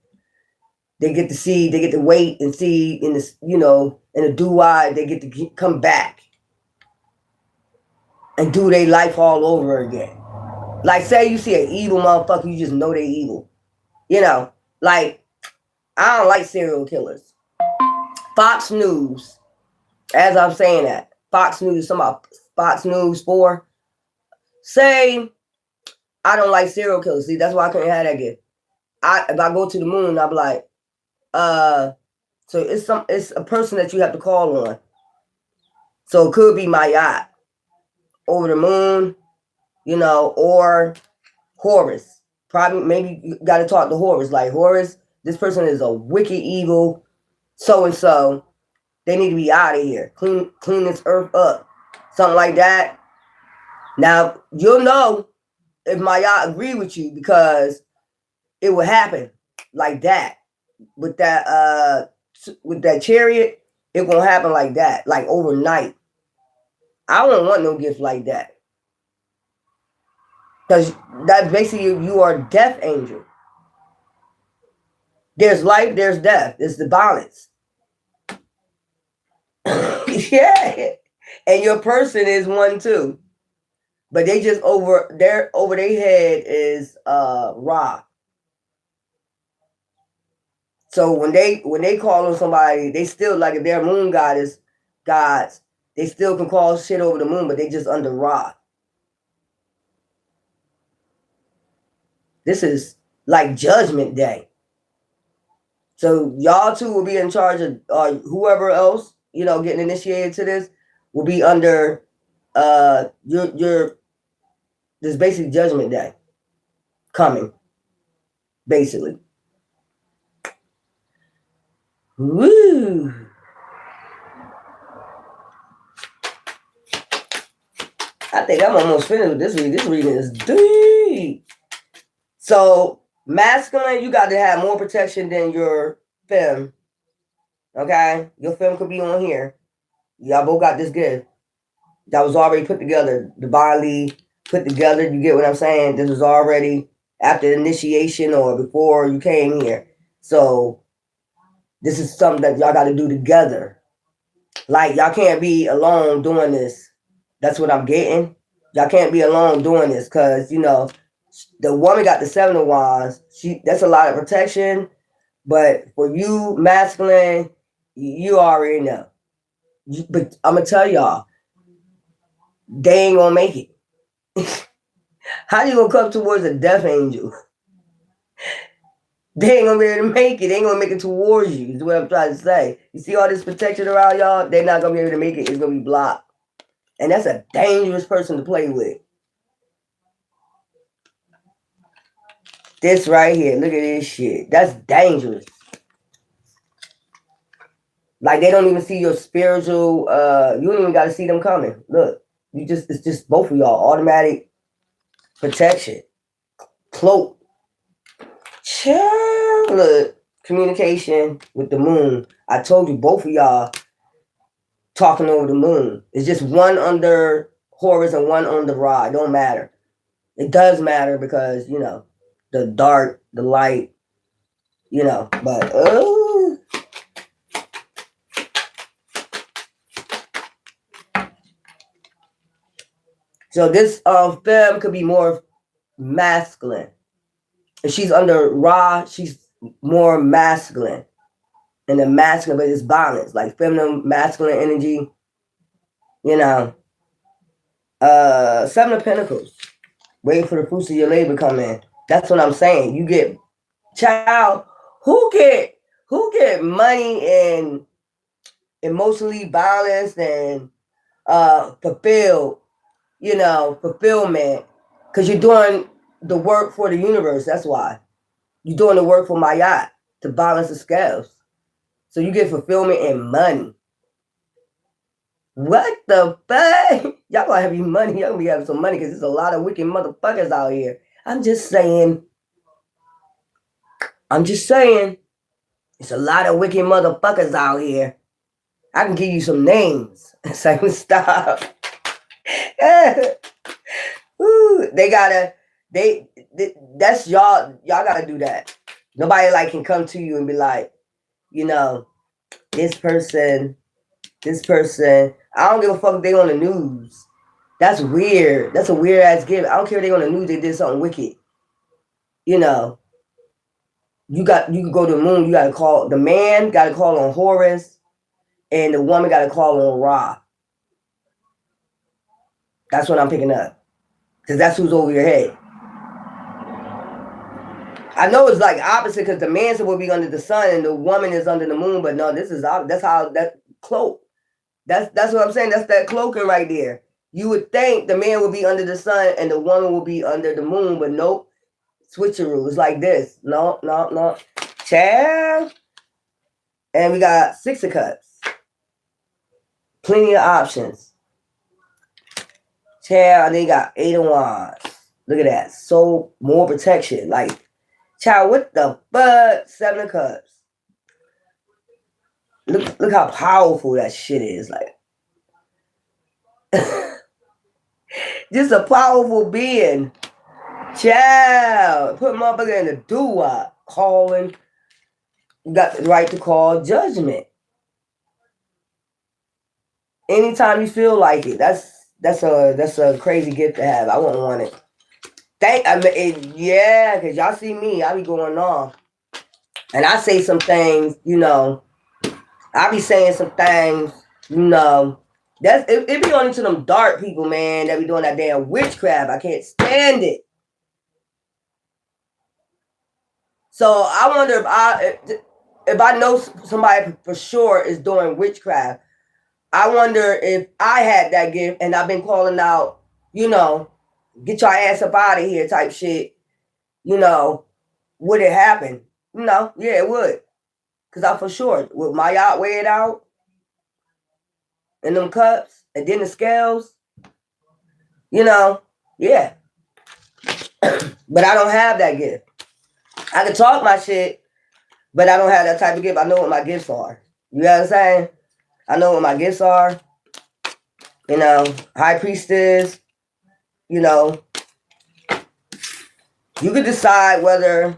they get to wait and see in this, in the do-wide, they get to come back and do their life all over again. Like, say you see an evil motherfucker, you just know they evil. Like, I don't like serial killers. Fox News, as I'm saying that, Fox News, Fox News 4, say, I don't like serial killers. See, that's why I couldn't have that gift. If I go to the moon, I'll be like, so it's a person that you have to call on. So it could be my yacht, over the moon, or Horus. Probably, maybe you got to talk to Horus. Like, Horus, this person is a wicked evil, so-and-so. They need to be out of here. Clean this earth up. Something like that. Now, you'll know if my yacht agree with you, because it will happen like that. With that chariot, it won't happen like that, like overnight. I don't want no gift like that. Because that's basically, you are a death angel. There's life, there's death. It's the balance. Yeah. And your person is one too. But they just over their head is Ra. So when they call on somebody, they still, like, if they're moon gods, they still can call shit over the moon, but they just under Ra. This is like Judgment Day. So y'all two will be in charge of whoever else, getting initiated to this will be under your this basically Judgment Day coming, basically. Woo! I think I'm almost finished with this reading. This reading is deep. So, masculine, you got to have more protection than your femme. Okay? Your femme could be on here. Y'all both got this gift. That was already put together. Divinely put together. You get what I'm saying? This was already after initiation or before you came here. So, this is something that y'all got to do together. Like, y'all can't be alone doing this. That's what I'm getting. Y'all can't be alone doing this, because, the woman got the 7 of Wands. That's a lot of protection. But for you, masculine, you already know. But I'm going to tell y'all, they ain't going to make it. How you going to come towards a death angel? They ain't gonna be able to make it. They ain't gonna make it towards you, is what I'm trying to say. You see all this protection around y'all? They're not gonna be able to make it. It's gonna be blocked. And that's a dangerous person to play with. This right here, look at this shit. That's dangerous. Like they don't even see your spiritual, you don't even gotta see them coming. Look, it's just both of y'all. Automatic protection. Cloak. Look, communication with the moon. I told you both of y'all talking over the moon. It's just one under Horus and one under Ra. It don't matter. It does matter because, you know, the dark, the light, you know, but so this femme could be more masculine. If she's under Ra, she's more masculine. And the masculine, but it's balanced, like feminine, masculine energy, you know. Seven of Pentacles. Waiting for the fruits of your labor come in. That's what I'm saying. You get child, who get money and emotionally balanced and fulfilled, you know, fulfillment, because you're doing the work for the universe. That's why you're doing the work for Mayat to balance the scales, so you get fulfillment and money. What the fuck? Y'all gonna have your money. Y'all gonna be having some money because there's a lot of wicked motherfuckers out here. I'm just saying. It's a lot of wicked motherfuckers out here. I can give you some names. So stop. That's y'all gotta do that. Nobody like can come to you and be like, you know, this person, I don't give a fuck if they on the news. That's weird. That's a weird ass gift. I don't care if they on the news, they did something wicked. You know, you can go to the moon, you gotta call, the man gotta call on Horus, and the woman gotta call on Ra. That's what I'm picking up. Because that's who's over your head. I know it's like opposite because the man's will be under the sun and the woman is under the moon, but no, that's how that cloak. That's what I'm saying. That's that cloaking right there. You would think the man would be under the sun and the woman will be under the moon, but nope. Switcheroo. It's like this. No. Child. And we got Six of Cups. Plenty of options. Child, they got Eight of Wands. Look at that. So more protection. Like, child, what the fuck? Seven of Cups. Look how powerful that shit is. Like, just a powerful being. Child, put motherfucker in the doo-wop. Calling. You got the right to call judgment. Anytime you feel like it. That's a crazy gift to have. I wouldn't want it. Yeah, because y'all see me. I be going off. And I say some things, you know. I be saying some things, you know. It be only to them dark people, man, that be doing that damn witchcraft. I can't stand it. So I wonder if I know somebody for sure is doing witchcraft. I wonder if I had that gift and I've been calling out, you know, get your ass up out of here type shit, you know, would it happen? You know, yeah, it would. Because I'm for sure. Would my yacht weigh it out? And them cups? And then the scales? You know, yeah. But I don't have that gift. I can talk my shit, but I don't have that type of gift. I know what my gifts are. You know what I'm saying? I know what my gifts are. You know, High Priestess, you know. You could decide whether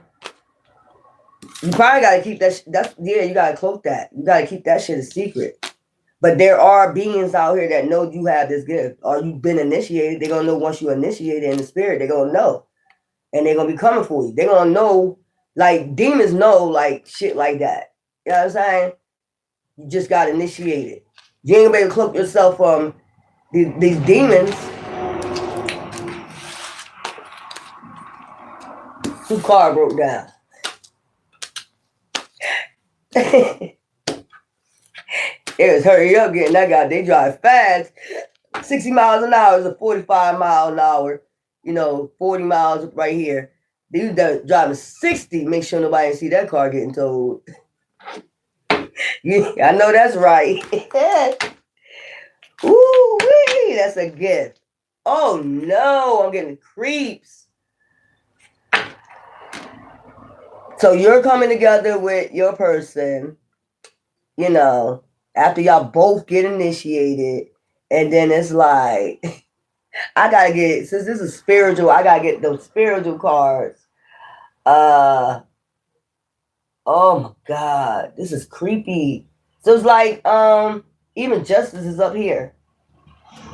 you probably got to keep that. You got to cloak that. You got to keep that shit a secret. But there are beings out here that know you have this gift or you've been initiated. They're going to know once you're initiated in the spirit. They're going to know. And they're going to be coming for you. They're going to know, like demons know, like shit like that. You know what I'm saying? You just got initiated. You ain't going to be able to cloak yourself from these demons. Two car broke down. It was hurry up getting that guy. They drive fast. 60 miles an hour is a 45 mile an hour. 40 miles right here. They driving 60. Make sure nobody see that car getting towed. Yeah, I know that's right. Ooh, that's a gift. Oh no, I'm getting creeps. So you're coming together with your person, after y'all both get initiated, and then it's like, I gotta get, since this is spiritual, I gotta get those spiritual cards. Oh my God, this is creepy. So it's like, even justice is up here,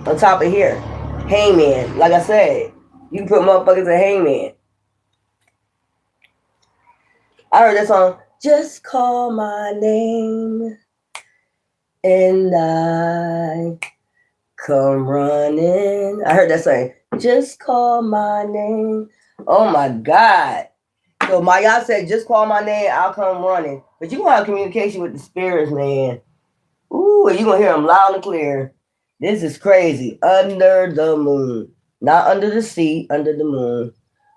on top of here. Hangman, like I said, you can put motherfuckers in hangman. I heard that song, just call my name and I come running. I heard that song, just call my name. Oh my God. So Maya said, just call my name, I'll come running. But you gonna have communication with the spirits, man. Ooh, you gonna hear them loud and clear. This is crazy. Under the moon. Not under the sea, under the moon.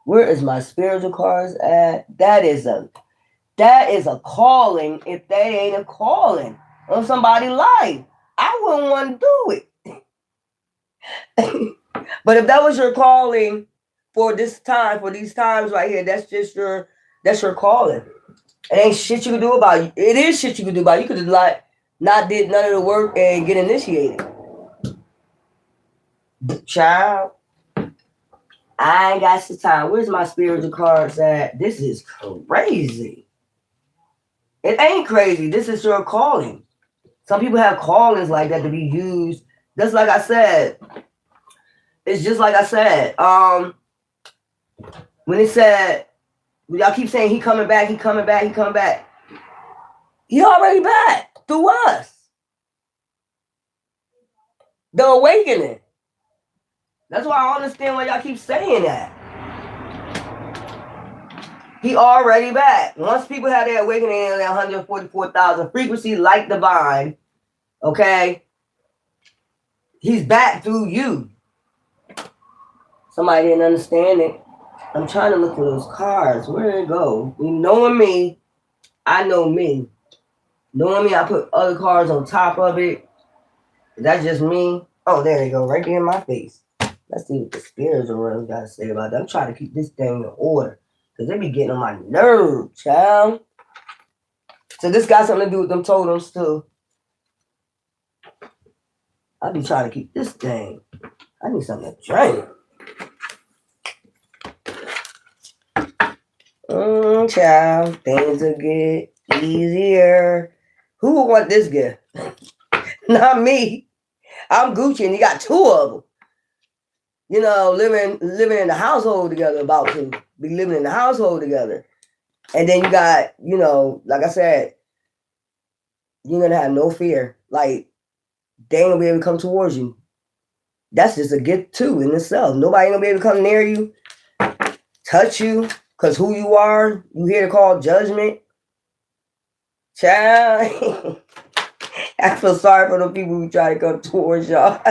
Where is my spiritual cards at? That is a calling if that ain't a calling on somebody's life. I wouldn't want to do it. But if that was your calling for this time, for these times right here, that's your calling. It ain't shit you can do about it. It is shit you can do about it. You could have not did none of the work and get initiated. Child, I ain't got the time. Where's my spiritual cards at? This is crazy. It ain't crazy. This is your calling. Some people have callings like that to be used. Just like I said. It's just like I said. When it said, y'all keep saying he coming back, he coming back, he coming back. He already back through us. The awakening. That's why I understand why y'all keep saying that. He already back. Once people have their awakening in that 144,000 frequency, like divine, okay, he's back through you. Somebody didn't understand it. I'm trying to look for those cards. Where did it go? Knowing me, I know me. Knowing me, I put other cards on top of it. That's just me. Oh, there they go. Right there in my face. Let's see what the spiritual realm got to say about that. I'm trying to keep this thing in order. Because they be getting on my nerve, child. So this got something to do with them totems, too. I be trying to keep this thing. I need something to drink. Child. Things will get easier. Who would want this gift? Not me. I'm Gucci and you got two of them. Living in the household together, about to be living in the household together. And then you got, like I said, you're going to have no fear. Like, they ain't going to be able to come towards you. That's just a gift, too, in itself. Nobody going to be able to come near you, touch you, because who you are, you hear to call judgment. Child, I feel sorry for the people who try to come towards y'all.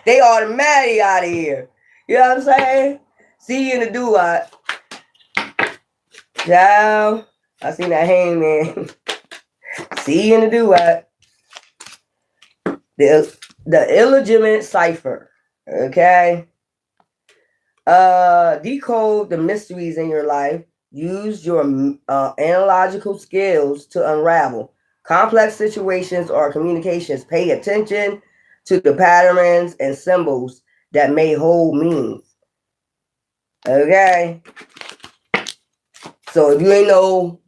They automatic out of here. You know what I'm saying? See you in the do-what. Child, I seen that hangman. See you in the do-what. The illegitimate cipher. Okay? Decode the mysteries in your life. Use your analogical skills to unravel complex situations or communications. Pay attention to the patterns and symbols that may hold meanings. Okay? So if you ain't know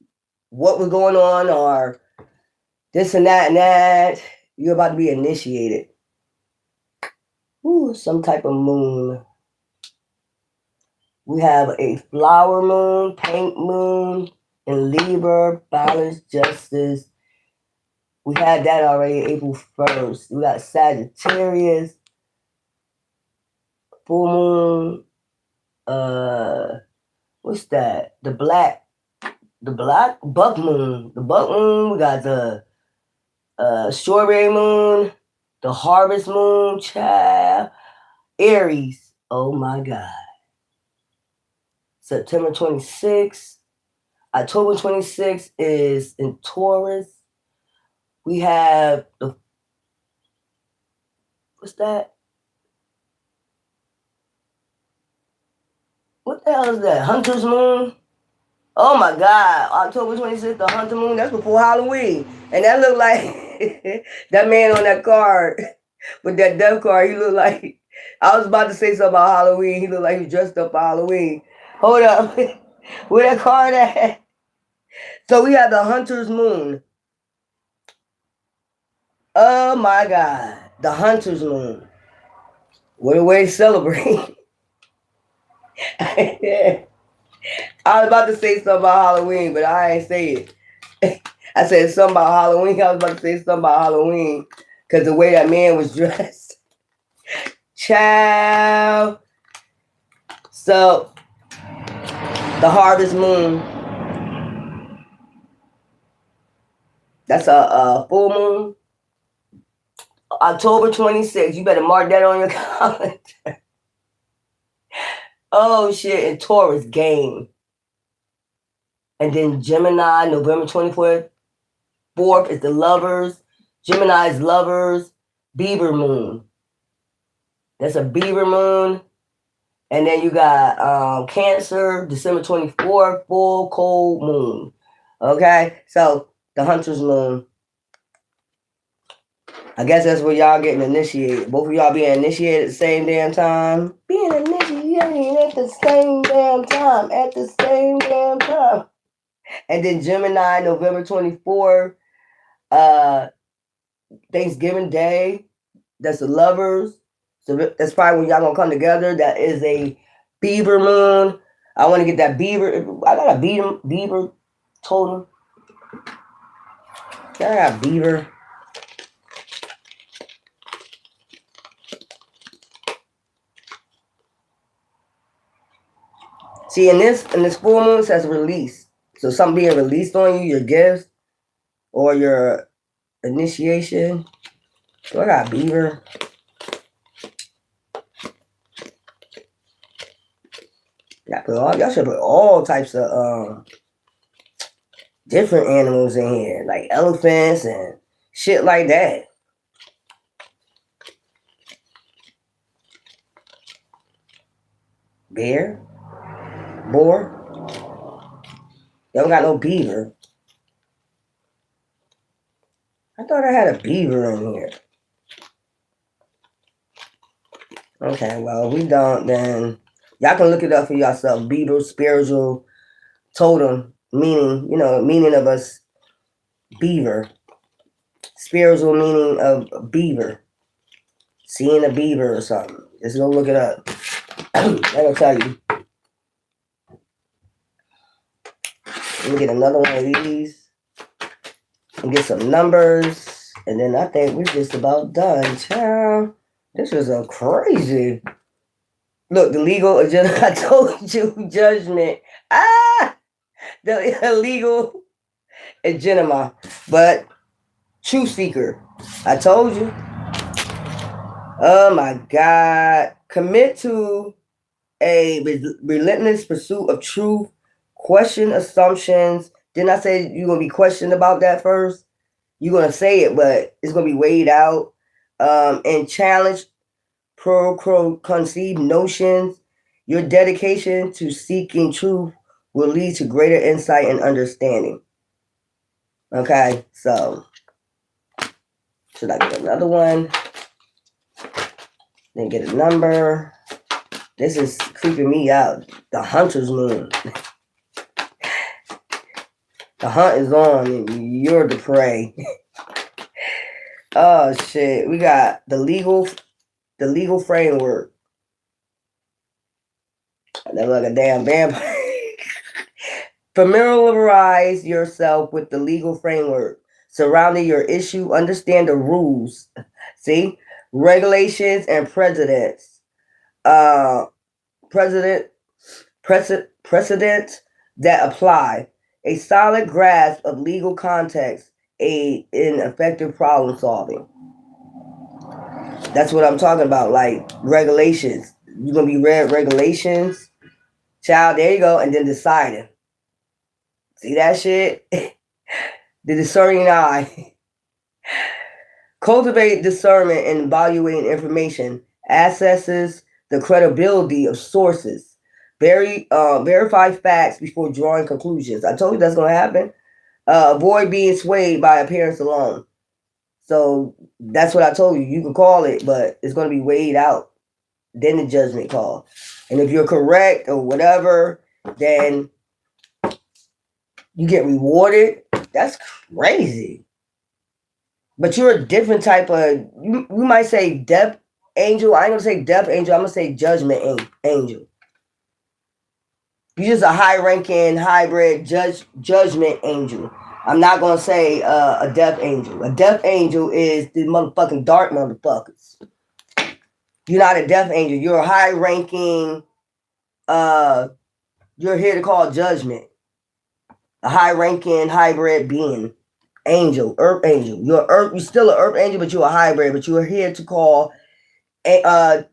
what was going on or this and that, you're about to be initiated. Ooh, some type of moon. We have a flower moon, pink moon, in Libra, balance, justice. We had that already April 1st. We got Sagittarius, full moon, what's that? The black the black buck moon. The buck moon, we got the strawberry moon, the harvest moon, child, Aries. Oh my God. September 26th. October 26th is in Taurus. We have the, what's that? What the hell is that? Hunter's moon? Oh my God. October 26th, the Hunter moon. That's before Halloween. And that looked like that man on that card with that death card. He looked like, I was about to say something about Halloween. He looked like he was dressed up for Halloween. Hold up. Where that card at? So we have the Hunter's moon. Oh my God. The Hunter's moon. What a way to celebrate. I was about to say something about Halloween, but I ain't say it. I said something about Halloween. I was about to say something about Halloween because the way that man was dressed. Child. So, the harvest moon. That's a full moon. October 26th. You better mark that on your calendar. Oh shit, and Taurus game. And then Gemini, November 24th. 4th is the lovers. Gemini's lovers. Beaver moon. That's a beaver moon. And then you got Cancer, December 24th, full cold moon. Okay? So the Hunter's moon. I guess that's where y'all getting initiated. Both of y'all being initiated at the same damn time. Being initiated at the same damn time. At the same damn time. And then Gemini, November 24th. Thanksgiving Day. That's the lovers. So that's probably when y'all gonna come together. That is a beaver moon. I want to get that beaver. I got a beaver totem. I got beaver. See, in this full moon says release. So something being released on you, your gifts or your initiation. So I got beaver. Y'all should put all types of different animals in here, like elephants and shit like that. Bear, boar. They don't got no beaver. I thought I had a beaver in here. Okay, well, if we don't, then y'all can look it up for yourself. Beaver, spiritual totem, meaning, meaning of us, beaver. Spiritual meaning of beaver. Seeing a beaver or something. Just go look it up. That'll tell you. Let me get another one of these. And get some numbers. And then I think we're just about done, child. This is a crazy. Look, the legal agenda. I told you, judgment. The illegal agenda. But truth seeker. I told you. Oh my God. Commit to a relentless pursuit of truth. Question assumptions. Didn't I say you're going to be questioned about that first? You're going to say it, but it's going to be weighed out. And challenge preconceived notions. Your dedication to seeking truth will lead to greater insight and understanding. Okay, so should I get another one? Then get a number. This is creeping me out. The Hunter's moon. The hunt is on and you're the prey. Oh shit. We got the legal framework. That look like a damn vampire. Familiarize yourself with the legal framework surrounding your issue. Understand the rules. See? Regulations and precedents. Precedents that apply. A solid grasp of legal context aid in effective problem solving. That's what I'm talking about, like regulations. You're going to be read regulations. Child, there you go. And then deciding. See that shit? The discerning eye. Cultivate discernment and evaluating information. Assesses the credibility of sources. Verify facts before drawing conclusions. I told you that's going to happen. Avoid being swayed by appearance alone. So that's what I told you. You can call it, but it's going to be weighed out. Then the judgment call. And if you're correct or whatever, then you get rewarded. That's crazy. But you're a different type of, you might say death angel. I ain't going to say death angel. I'm going to say judgment angel. You're just a high-ranking, hybrid judgment angel. I'm not going to say a death angel. A death angel is the motherfucking dark motherfuckers. You're not a death angel. You're a high-ranking, you're here to call judgment. A high-ranking, hybrid being. Angel, earth angel. You're still an earth angel, but you're a hybrid. But you're here to call, you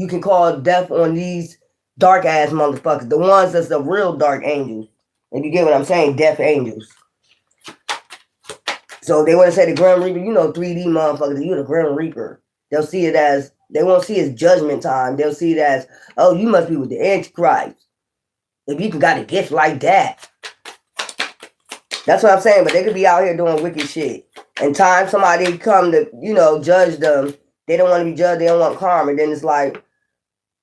can call death on these dark-ass motherfuckers. The ones that's the real dark angels. If you get what I'm saying, death angels. So they want to say the Grim Reaper, 3D motherfuckers, you're the Grim Reaper. They'll see it as, they won't see it as judgment time. They'll see it as, oh, you must be with the Antichrist. If you got a gift like that. That's what I'm saying, but they could be out here doing wicked shit. And time somebody come to, judge them, they don't want to be judged, they don't want karma. Then it's like,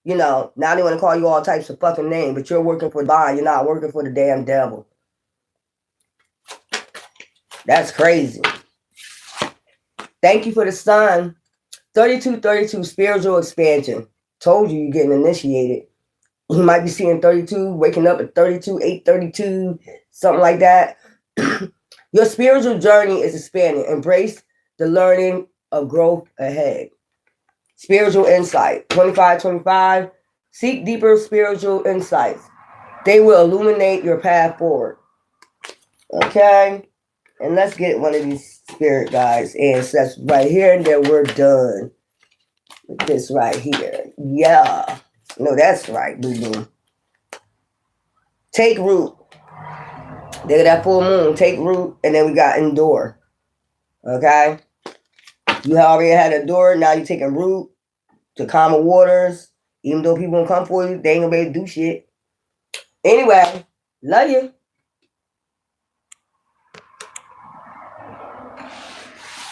now they want to call you all types of fucking names, but you're working for God. You're not working for the damn devil. That's crazy. Thank you for the sun. 3232, spiritual expansion. Told you you're getting initiated. You might be seeing 32, waking up at 32, 832, something like that. Your spiritual journey is expanding. Embrace the learning of growth ahead. Spiritual insight, 2525. Seek deeper spiritual insights. They will illuminate your path forward. Okay? And let's get one of these spirit guides ancestors right here, and then we're done with this right here. Yeah. No, that's right, boo-boo. Take root. Look at that full moon. Take root, and then we got endure. Okay? You already had endure, now you're taking root to calmer waters. Even though people don't come for you, they ain't gonna be able to do shit. Anyway, love you.